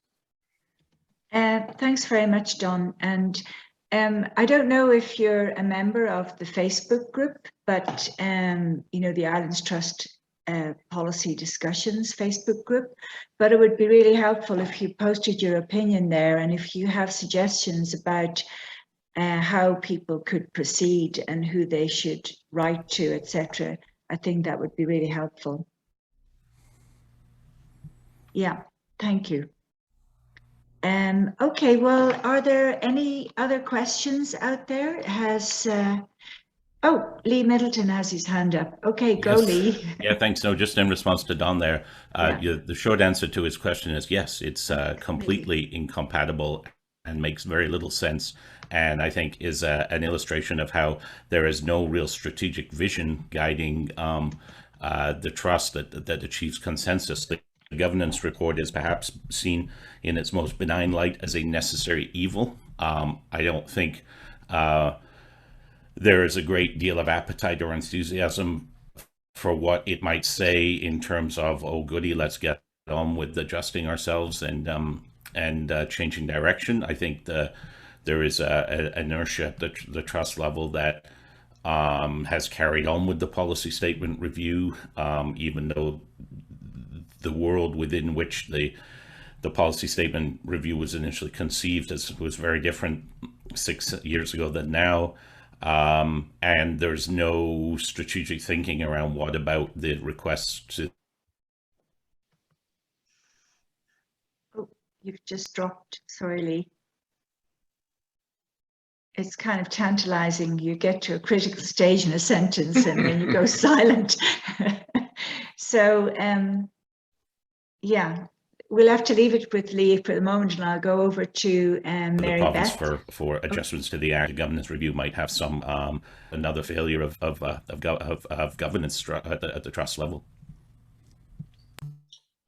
Thanks very much, Don. And I don't know if you're a member of the Facebook group, but the Ireland's Trust Policy Discussions Facebook group, but it would be really helpful if you posted your opinion there, and if you have suggestions about how people could proceed and who they should write to, etc. I think that would be really helpful. Yeah, thank you. Okay, well, are there any other questions out there? Lee Middleton has his hand up. Okay, go, yes. Lee. Yeah, thanks. No, just in response to Don there, the short answer to his question is yes, it's completely incompatible and makes very little sense. And I think is an illustration of how there is no real strategic vision guiding the trust that achieves consensus. The governance report is perhaps seen in its most benign light as a necessary evil. I don't think there is a great deal of appetite or enthusiasm for what it might say in terms of, oh goody, let's get on with adjusting ourselves and changing direction. I think there is an inertia at the trust level that has carried on with the policy statement review, even though the world within which the policy statement review was initially conceived was very different 6 years ago than now. And there's no strategic thinking around what about the requests to. Oh, you've just dropped. Sorry, Lee. It's kind of tantalizing. You get to a critical stage in a sentence and then you go silent. So, yeah, we'll have to leave it with Lee for the moment, and I'll go over to Mary Beth. For adjustments to the Act, governance review might have some another failure of governance at the trust level.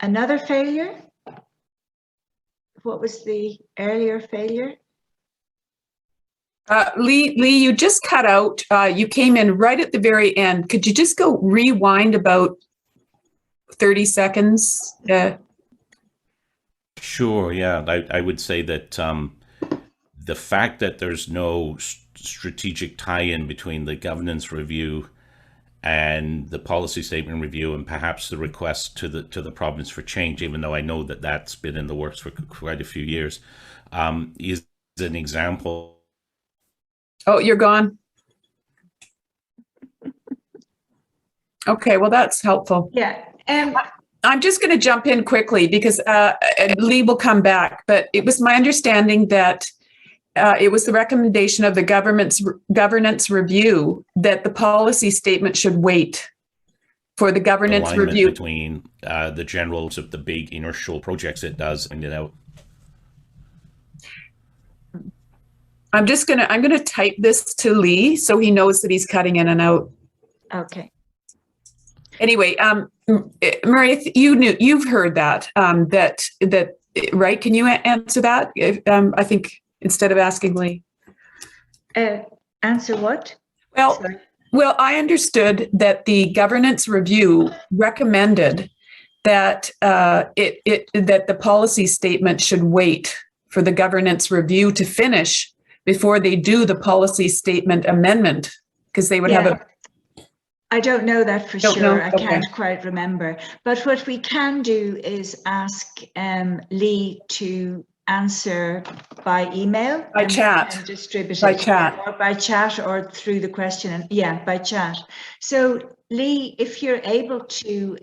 Another failure? What was the earlier failure? Lee, you just cut out. You came in right at the very end. Could you just go rewind about 30 seconds? Sure, yeah. I would say that the fact that there's no strategic tie-in between the governance review and the policy statement review, and perhaps the request to the province for change, even though I know that that's been in the works for quite a few years, is an example Oh, you're gone. Okay, well, that's helpful. Yeah. I'm just going to jump in quickly because Lee will come back, but it was my understanding that it was the recommendation of the governance review that the policy statement should wait for the governance alignment review. Between the generals of the big inertial projects it does and it out. I'm going to type this to Lee so he knows that he's cutting in and out. Okay. Anyway, Mairi, you've heard that, that right? Can you answer that? I think instead of asking Lee. Answer what? Well, Sorry. well, I understood that the governance review recommended that that the policy statement should wait for the governance review to finish before they do the policy statement amendment, because they would have a. I don't know that for Don't sure. know? I Okay. can't quite remember. But what we can do is ask Lee to answer by email. By and chat. and distribute By it. chat. Or by chat or through the question. And yeah, by chat. So Lee, if you're able to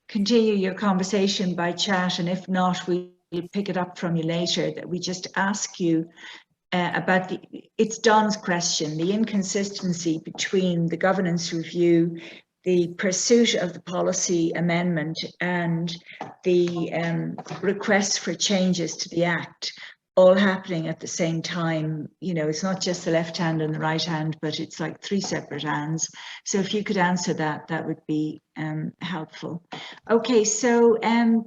continue your conversation by chat, and if not, we'll pick it up from you later, that we just ask you about it's Don's question, the inconsistency between the governance review, the pursuit of the policy amendment, and the requests for changes to the Act, all happening at the same time. You know, it's not just the left hand and the right hand, but it's like three separate hands. So if you could answer that, that would be helpful. Okay, so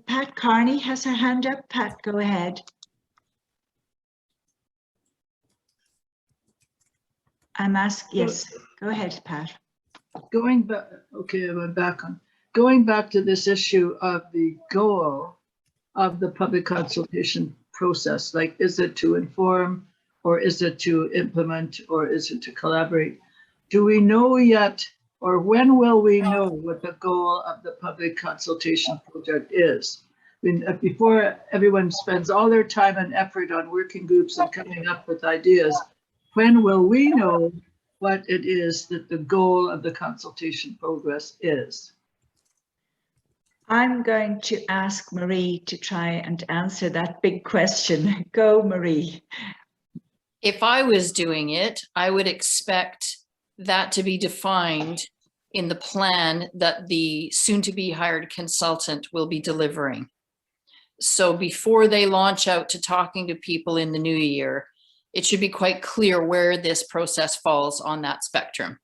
Pat Carney has her hand up. Pat, go ahead. I'm asking, yes, go ahead, Pat. Going back, okay, I'm back on. Going back to this issue of the goal of the public consultation process, like is it to inform, or is it to implement, or is it to collaborate? Do we know yet, or when will we know what the goal of the public consultation project is? I mean, before everyone spends all their time and effort on working groups and coming up with ideas, when will we know what it is that the goal of the consultation progress is? I'm going to ask Marie to try and answer that big question. Go, Marie. If I was doing it, I would expect that to be defined in the plan that the soon-to-be hired consultant will be delivering. So before they launch out to talking to people in the new year, it should be quite clear where this process falls on that spectrum.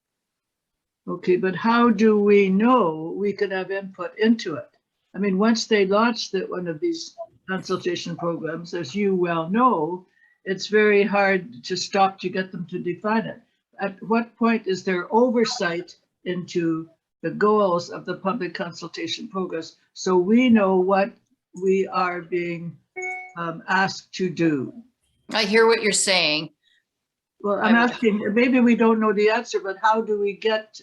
Okay, but how do we know we could have input into it? I mean, once they launch one of these consultation programs, as you well know, it's very hard to stop to get them to define it. At what point is there oversight into the goals of the public consultation progress so we know what we are being asked to do? I hear what you're saying. Well, I'm asking, maybe we don't know the answer, but how do we get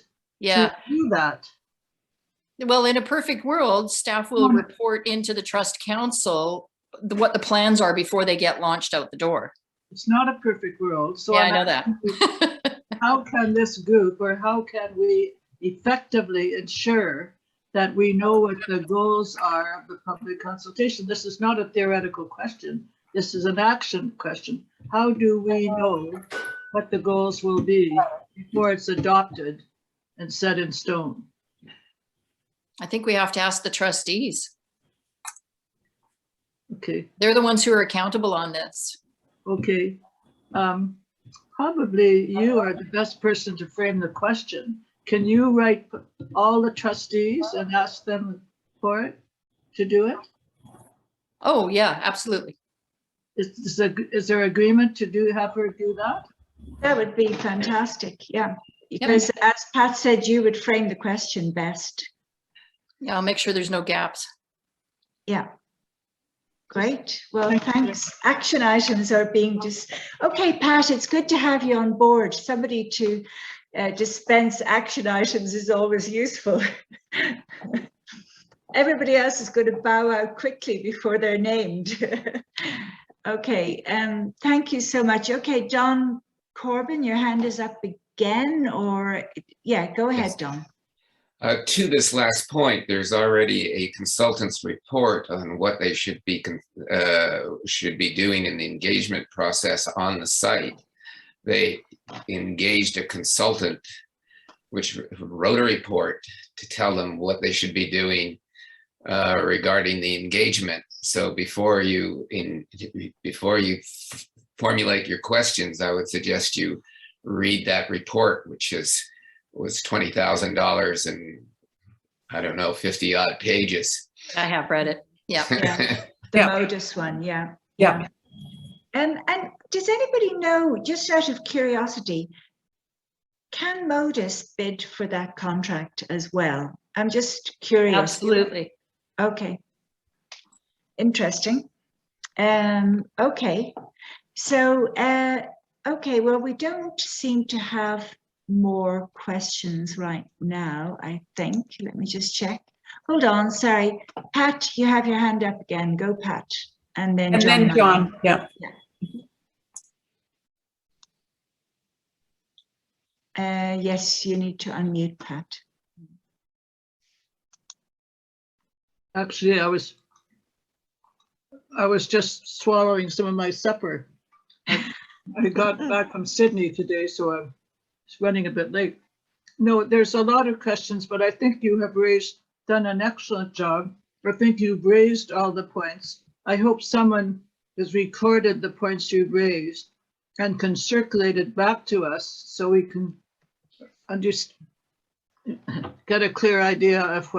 to do that? Well, in a perfect world, staff will report into the trust council what the plans are before they get launched out the door. It's not a perfect world. So yeah, I know that. How can this group, or how can we effectively ensure that we know what the goals are of the public consultation? This is not a theoretical question. This is an action question. How do we know what the goals will be before it's adopted and set in stone? I think we have to ask the trustees. Okay. They're the ones who are accountable on this. Okay. Probably you are the best person to frame the question. Can you write all the trustees and ask them for it, to do it? Oh, yeah, absolutely. Is there agreement to have her do that? That would be fantastic, yeah. Because as Pat said, you would frame the question best. Yeah, I'll make sure there's no gaps. Yeah. Great. Well, thanks. Action items are being okay, Pat, it's good to have you on board. Somebody to dispense action items is always useful. Everybody else is going to bow out quickly before they're named. Okay, thank you so much. Okay, Don Corbin, your hand is up again, or yeah, go ahead, Yes. Don. To this last point, there's already a consultant's report on what they should be doing in the engagement process on the site. They engaged a consultant which wrote a report to tell them what they should be doing regarding the engagement. So before you formulate your questions, I would suggest you read that report, which was $20,000 and I don't know, 50 odd pages. I have read it. Yeah. Yeah. The Yeah. Modus one, yeah. Yeah. And does anybody know, just out of curiosity, can Modus bid for that contract as well? I'm just curious. Absolutely. Okay. Interesting. Okay. So, okay, well, we don't seem to have more questions right now, I think. Let me just check. Hold on, sorry. Pat, you have your hand up again. Go, Pat. And then John. Yeah. Yes, you need to unmute, Pat. Actually, I was just swallowing some of my supper. I got back from Sydney today, so I'm running a bit late. No, there's a lot of questions, but I think you have done an excellent job. I think you've raised all the points. I hope someone has recorded the points you've raised and can circulate it back to us so we can get a clear idea of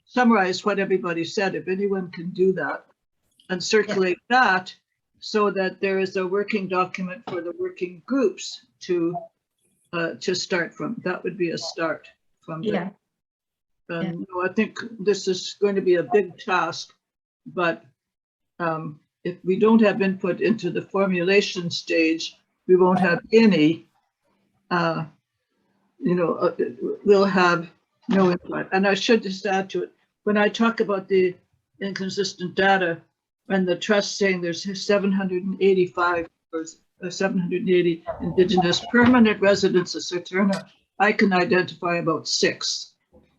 summarize what everybody said. If anyone can do that and circulate that so that there is a working document for the working groups to start from. That would be a start from there. No, I think this is going to be a big task, but if we don't have input into the formulation stage, we won't have any, we'll have no input. And I should just add to it, when I talk about the inconsistent data and the trust saying there's 785 or 780 Indigenous permanent residents of Saturna, I can identify about 6.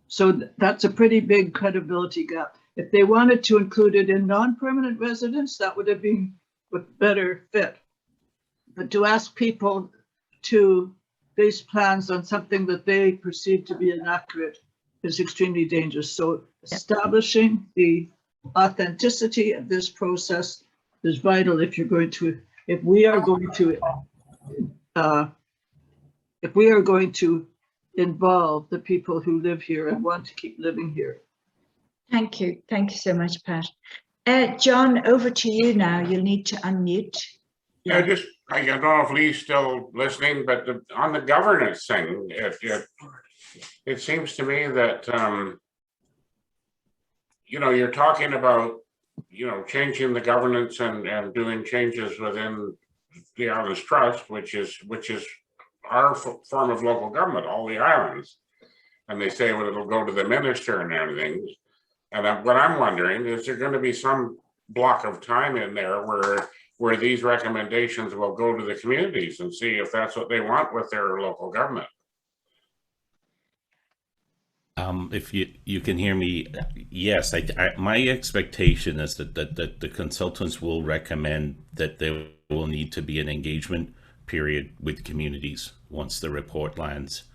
So that's a pretty big credibility gap. If they wanted to include it in non-permanent residents, that would have been a better fit. But to ask people to base plans on something that they perceive to be inaccurate is extremely dangerous. So establishing the authenticity of this process is vital if we are going to involve the people who live here and want to keep living here. Thank you. Thank you so much, Pat. John, over to you now. You'll need to unmute. Yeah, I don't know if Lee's still listening, but on the governance thing, it seems to me that, you're talking about, changing the governance and doing changes within the Islands Trust, which is our form of local government, all the islands. And they say, well, it'll go to the minister and everything. And what I'm wondering, is there going to be some block of time in there where these recommendations will go to the communities and see if that's what they want with their local government? If you can hear me, yes, my expectation is that the consultants will recommend that there will need to be an engagement period with communities once the report lands.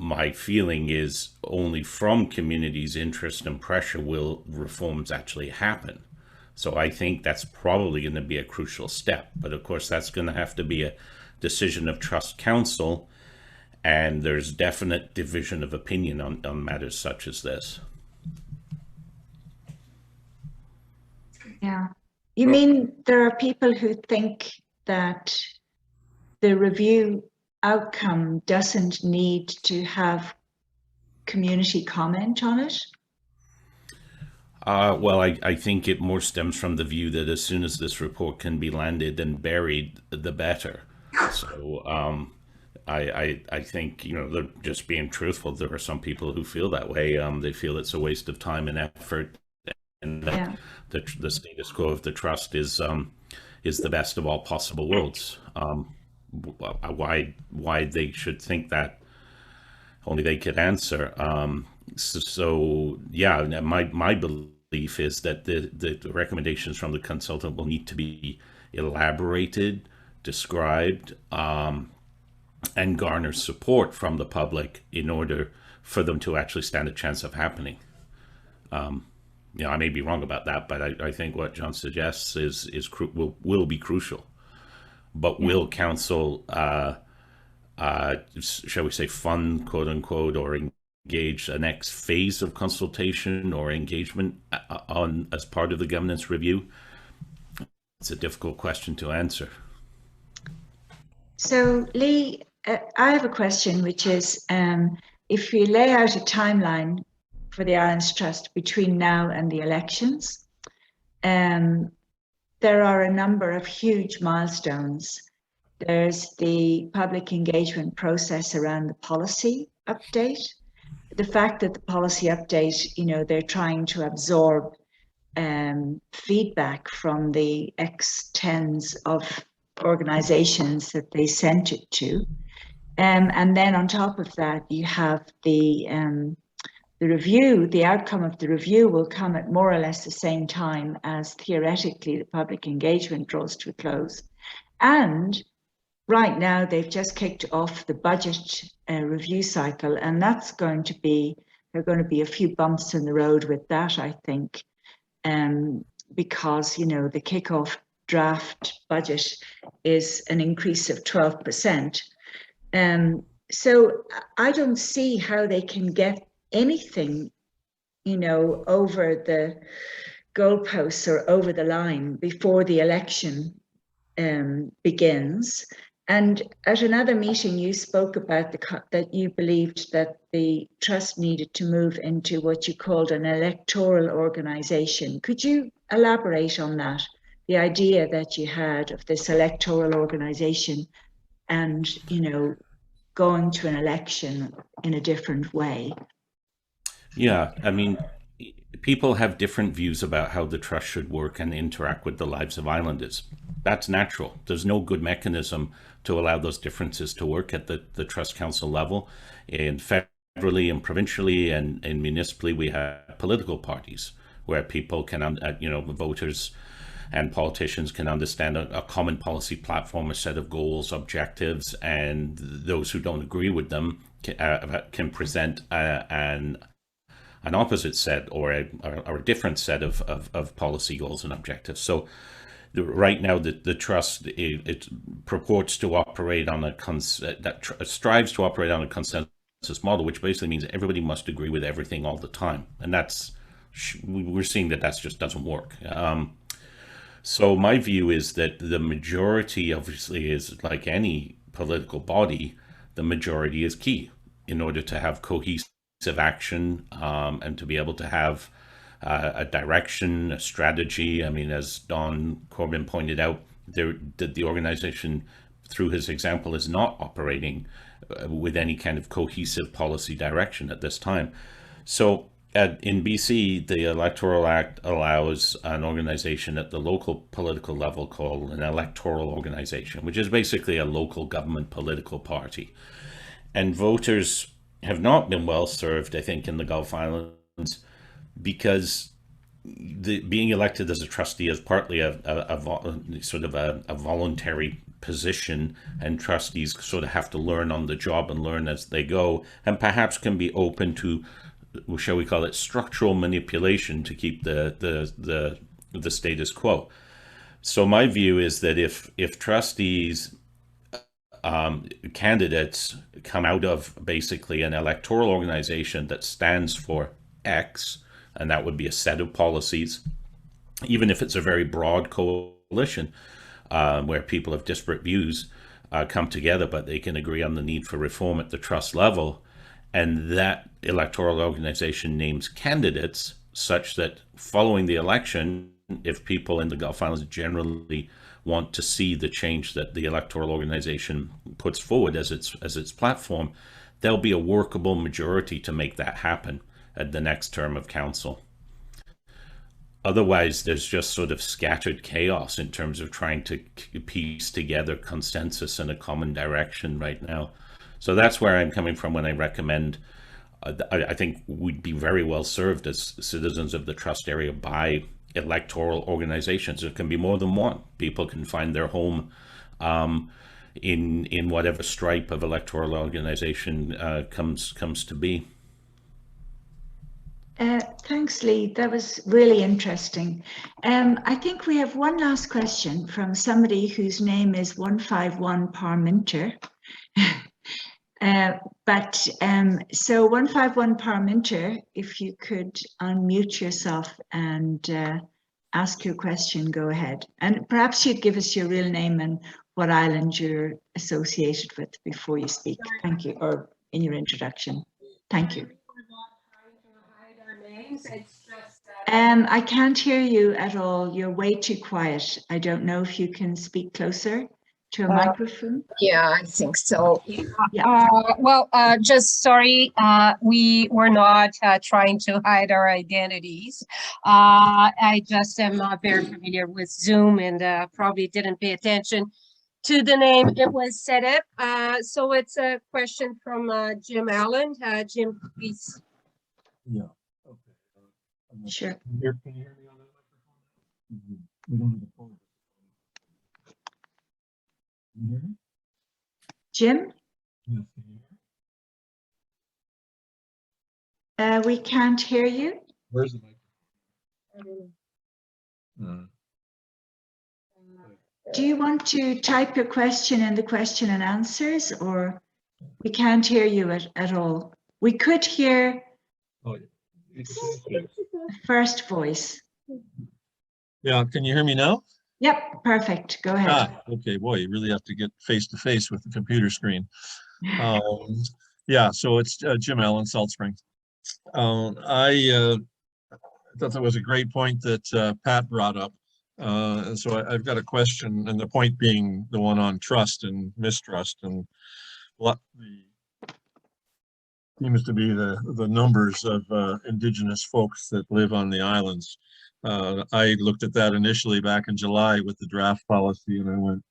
My feeling is only from communities' interest and pressure will reforms actually happen. So I think that's probably going to be a crucial step. But of course, that's going to have to be a decision of Trust Council. And there's definite division of opinion on matters such as this. Yeah. You mean there are people who think that the review outcome doesn't need to have community comment on it? Well, I think it more stems from the view that as soon as this report can be landed and buried, the better. So I think, they're just being truthful. There are some people who feel that way. They feel it's a waste of time and effort, and that the status quo of the trust is is the best of all possible worlds. Why they should think that, only they could answer. So yeah, my belief is that the recommendations from the consultant will need to be elaborated, described, and garner support from the public in order for them to actually stand a chance of happening. I may be wrong about that, but I think what John suggests will be crucial. But will council, shall we say, fund, quote unquote, or engage the next phase of consultation or engagement as part of the governance review? It's a difficult question to answer. So Lee, I have a question, which is, if we lay out a timeline for the Islands Trust between now and the elections, there are a number of huge milestones. There's the public engagement process around the policy update. The fact that the policy update, they're trying to absorb feedback from the tens of organizations that they sent it to. And then on top of that, you have the review. The outcome of the review will come at more or less the same time as theoretically the public engagement draws to a close. And right now they've just kicked off the budget review cycle, and that's going to be, there are going to be a few bumps in the road with that, I think, because, the kickoff draft budget is an increase of 12%. So I don't see how they can get anything, over the goalposts or over the line before the election begins. And at another meeting, you spoke about that you believed that the trust needed to move into what you called an electoral organization. Could you elaborate on that? The idea that you had of this electoral organization and, going to an election in a different way. Yeah, I mean, people have different views about how the trust should work and interact with the lives of islanders. That's natural. There's no good mechanism to allow those differences to work at the trust council level. And federally and provincially and municipally, we have political parties where people can, voters and politicians can understand a common policy platform, a set of goals, objectives, and those who don't agree with them can present an opposite set or a different set of policy goals and objectives. So right now, the trust it purports to operate on strives to operate on a consensus model, which basically means everybody must agree with everything all the time, and we're seeing that just doesn't work. So my view is that the majority, obviously, is like any political body, the majority is key in order to have cohesive action and to be able to have a direction, a strategy. I mean, as Don Corbin pointed out, the organization, through his example, is not operating with any kind of cohesive policy direction at this time. So in BC, the Electoral Act allows an organization at the local political level called an electoral organization, which is basically a local government political party. And voters have not been well served, I think, in the Gulf Islands because being elected as a trustee is partly a voluntary position, and trustees sort of have to learn on the job and learn as they go, and perhaps can be open to, shall we call it, structural manipulation to keep the status quo. So my view is that if trustees candidates come out of basically an electoral organization that stands for X, and that would be a set of policies, even if it's a very broad coalition where people of disparate views come together, but they can agree on the need for reform at the trust level, and that electoral organization names candidates such that following the election, if people in the Gulf Islands generally want to see the change that the electoral organization puts forward as its platform, there'll be a workable majority to make that happen at the next term of council. otherwise there's just sort of scattered chaos in terms of trying to piece together consensus and a common direction right now. So that's where I'm coming from when I recommend, I think we'd be very well served as citizens of the trust area by electoral organizations. There can be more than one. People can find their home in whatever stripe of electoral organization comes to be. Thanks, Lee. That was really interesting. I think we have one last question from somebody whose name is 151 Parminter. So 151 Parminter, if you could unmute yourself and ask your question, go ahead. And perhaps you'd give us your real name and what island you're associated with before you speak. Thank you, or in your introduction. Thank you. I can't hear you at all. You're way too quiet. I don't know if you can speak closer to a microphone. Yeah, I think so. Yeah. Just sorry, we were not trying to hide our identities. I just am not very familiar with Zoom and probably didn't pay attention to the name it was set up. So it's a question from Jim Allen. Jim, please. Yeah. Sure. Can you hear me on that microphone? We don't have a phone. Can you hear me? Jim? Yes, can you hear me? We can't hear you. Where's the microphone? Do you want to type your question in the question and answers, or we can't hear you at all? We could hear first voice. Yeah, can you hear me now? Yep, perfect. Go ahead. Okay, boy, you really have to get face to face with the computer screen. Yeah, so it's Jim Allen, Saltspring. I thought that was a great point that Pat brought up. And so I've got a question, and the point being the one on trust and mistrust and what seems to be the numbers of Indigenous folks that live on the islands. I looked at that initially back in July with the draft policy, and I went,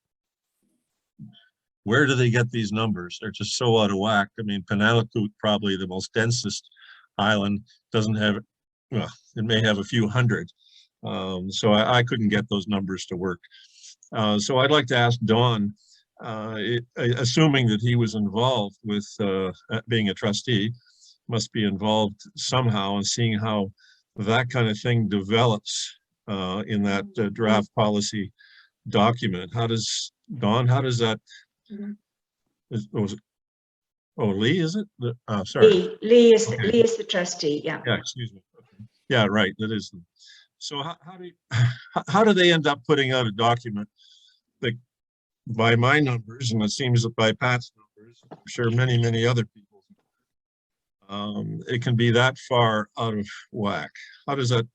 where do they get these numbers? They're just so out of whack. I mean, Penalacoot, probably the most densest island, doesn't have, well, it may have a few hundred. So I couldn't get those numbers to work. So I'd like to ask Don, assuming that he was involved with being a trustee, must be involved somehow in seeing how that kind of thing develops in that draft policy document. How does, Don, how does that, Lee, is it? Sorry. Lee is the trustee, yeah. Yeah, excuse me. Okay. Yeah, right, that is. So how do they end up putting out a document that, by my numbers, and it seems that by Pat's numbers, I'm sure many other people's, it can be that far out of whack? How does that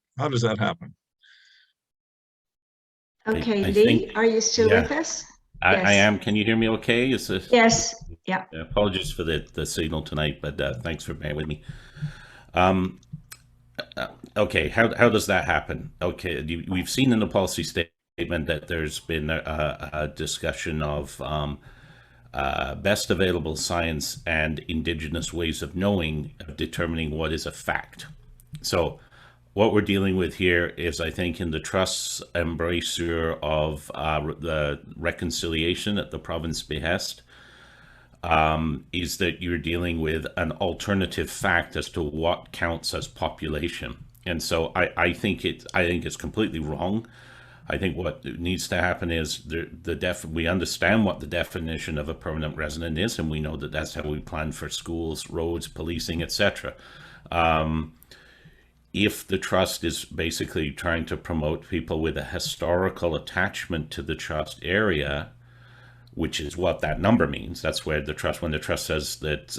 happen? Okay, I Lee, think, are you still with us? I am. Can you hear me okay? Is this, yes, yeah. Apologies for the signal tonight, but thanks for bearing with me. Okay, how does that happen? Okay, we've seen in the policy statement that there's been a discussion of best available science and Indigenous ways of knowing, of determining what is a fact. So what we're dealing with here is, I think, in the trust's embrasure of the reconciliation at the province behest, is that you're dealing with an alternative fact as to what counts as population. And so I think it's completely wrong. I think what needs to happen is we understand what the definition of a permanent resident is, and we know that that's how we plan for schools, roads, policing, etc. If the trust is basically trying to promote people with a historical attachment to the trust area, which is what that number means. That's where the trust, when the trust says that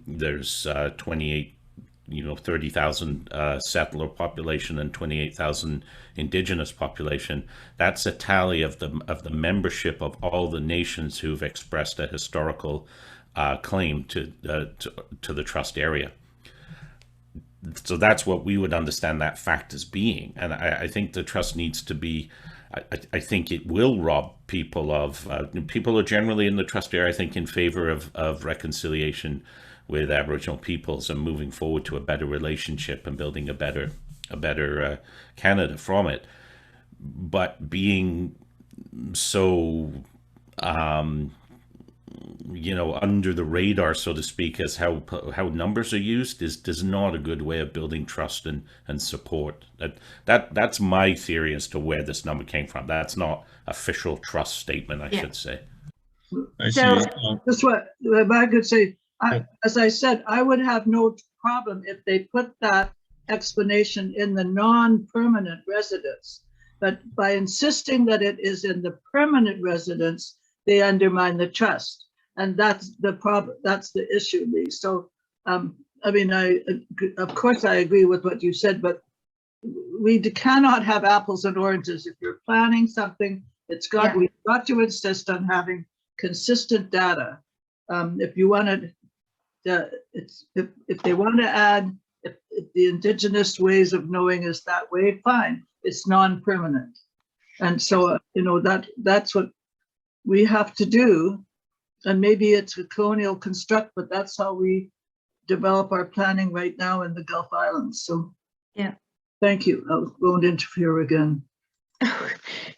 there's 30,000 settler population and 28,000 Indigenous population, that's a tally of the membership of all the nations who've expressed a historical claim to the trust area. so that's what we would understand that fact as being. And I think the trust needs to be, I think it will rob people of, people are generally in the trust area, I think, in favor of reconciliation with Aboriginal peoples and moving forward to a better relationship and building a better Canada from it. But being so, under the radar, so to speak, as how numbers are used is not a good way of building trust and support. That's my theory as to where this number came from. That's not official trust statement, I should say. I see. So- That's what I could say. As I said, I would have no problem if they put that explanation in the non-permanent residence. But by insisting that it is in the permanent residence, they undermine the trust. And that's the problem. That's the issue, Lee. So, of course, I agree with what you said, but we cannot have apples and oranges. If you're planning something, we've got to insist on having consistent data. If you wanted, if they want to add, if the Indigenous ways of knowing is that way, fine. It's non-permanent, and so that's what we have to do. And maybe it's a colonial construct, but that's how we develop our planning right now in the Gulf Islands. So, yeah, thank you. I won't interfere again.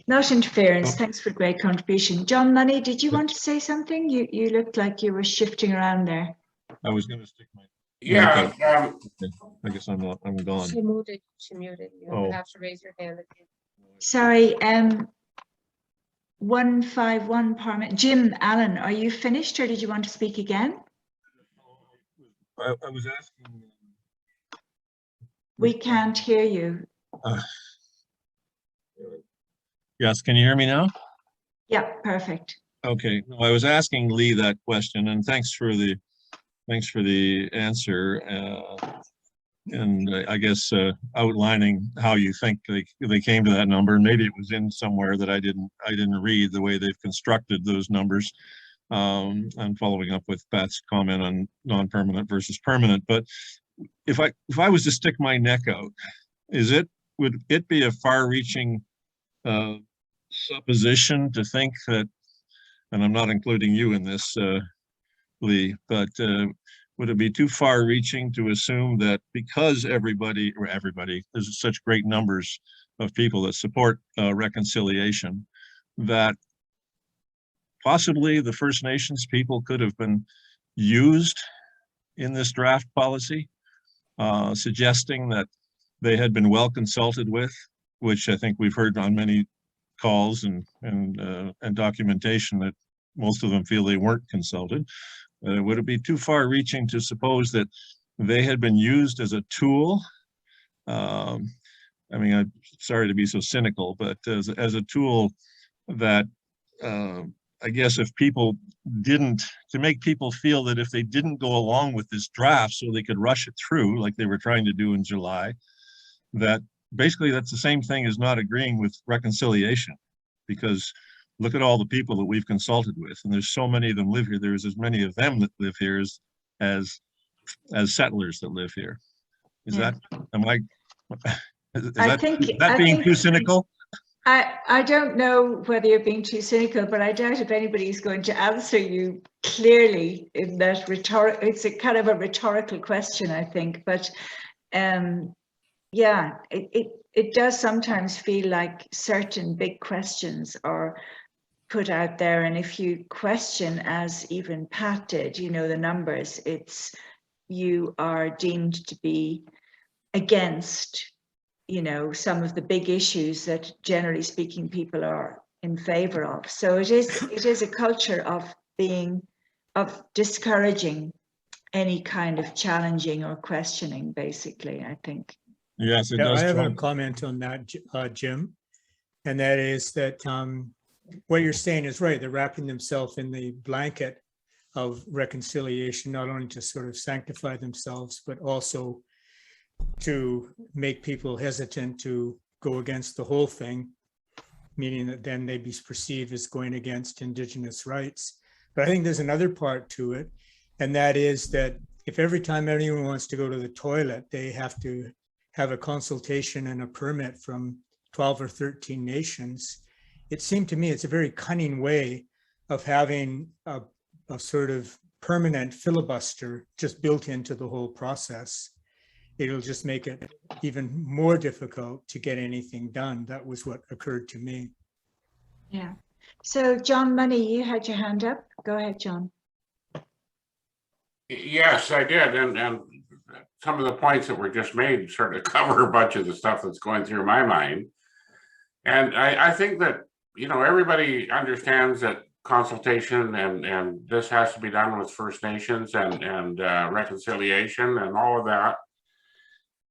Not interference. Thanks for a great contribution. John Money, did you want to say something? You looked like you were shifting around there. I was going to stick my. Yeah, I guess I'm gone. She muted. You have to raise your hand again. Sorry, 151 Parliament. Jim Allen, are you finished or did you want to speak again? I was asking. We can't hear you. Yes, can you hear me now? Yeah, perfect. Okay, no, I was asking Lee that question, and thanks for the answer, and I guess outlining how you think they came to that number. And maybe it was in somewhere that I didn't read the way they've constructed those numbers. And following up with Pat's comment on non-permanent versus permanent. But if I was to stick my neck out, would it be a far-reaching supposition to think that, and I'm not including you in this, Lee, but would it be too far-reaching to assume that because everybody, there's such great numbers of people that support reconciliation, that possibly the First Nations people could have been used in this draft policy, suggesting that they had been well consulted with, which I think we've heard on many calls and documentation that most of them feel they weren't consulted. Would it be too far-reaching to suppose that they had been used as a tool? I'm sorry to be so cynical, but as a tool that I guess if people didn't, to make people feel that if they didn't go along with this draft so they could rush it through like they were trying to do in July, that basically that's the same thing as not agreeing with reconciliation, because look at all the people that we've consulted with, and there's so many of them live here. There's as many of them that live here as settlers that live here. Is that being too cynical? I don't know whether you're being too cynical, but I doubt if anybody is going to answer you clearly in that it's a kind of a rhetorical question, I think. But yeah, it does sometimes feel like certain big questions are put out there, and if you question, as even Pat did, the numbers, you are deemed to be against some of the big issues that generally speaking people are in favor of. So it is a culture of discouraging any kind of challenging or questioning, basically, I think. Yes, it does. I have a comment on that, Jim, and that is that what you're saying is right. They're wrapping themselves in the blanket of reconciliation, not only to sort of sanctify themselves, but also to make people hesitant to go against the whole thing, meaning that then they'd be perceived as going against Indigenous rights. But I think there's another part to it, and that is that if every time anyone wants to go to the toilet, they have to have a consultation and a permit from 12 or 13 nations, it seemed to me it's a very cunning way of having a sort of permanent filibuster just built into the whole process. It'll just make it even more difficult to get anything done. That was what occurred to me. Yeah. So John Money, you had your hand up. Go ahead, John. Yes, I did. And some of the points that were just made sort of cover a bunch of the stuff that's going through my mind. And I think that, you know, everybody understands that consultation and this has to be done with First Nations and reconciliation and all of that.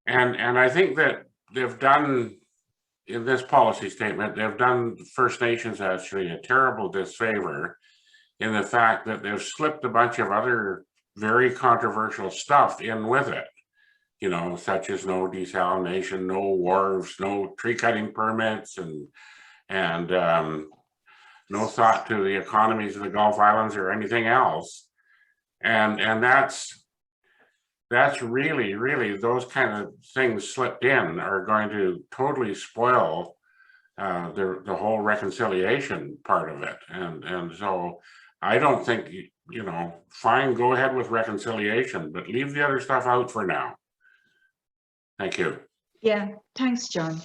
And I think that they've done, in this policy statement, they've done First Nations actually a terrible disfavor in the fact that they've slipped a bunch of other very controversial stuff in with it, you know, such as no desalination, no wharves, no tree cutting permits, and no thought to the economies of the Gulf Islands or anything else. And that's really those kind of things slipped in are going to totally spoil the whole reconciliation part of it. And so I don't think, you know, fine, go ahead with reconciliation, but leave the other stuff out for now. Thank you. Yeah, thanks, John.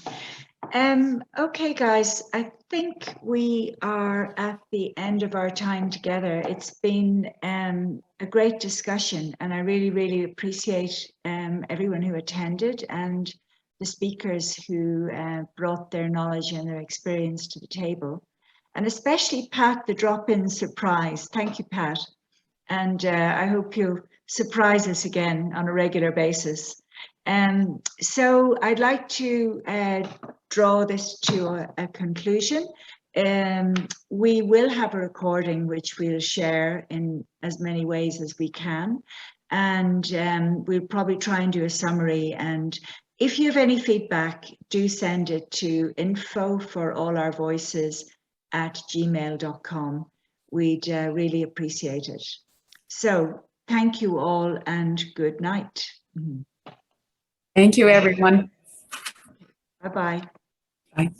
Okay, guys, I think we are at the end of our time together. It's been a great discussion, and I really appreciate everyone who attended and the speakers who brought their knowledge and their experience to the table. And especially Pat, the drop-in surprise. Thank you, Pat. And I hope you'll surprise us again on a regular basis. So I'd like to draw this to a conclusion. We will have a recording which we'll share in as many ways as we can. And we'll probably try and do a summary. And if you have any feedback, do send it to info4allOurVoices@gmail.com. We'd really appreciate it. So thank you all and good night. Thank you, everyone. Bye-bye. Bye.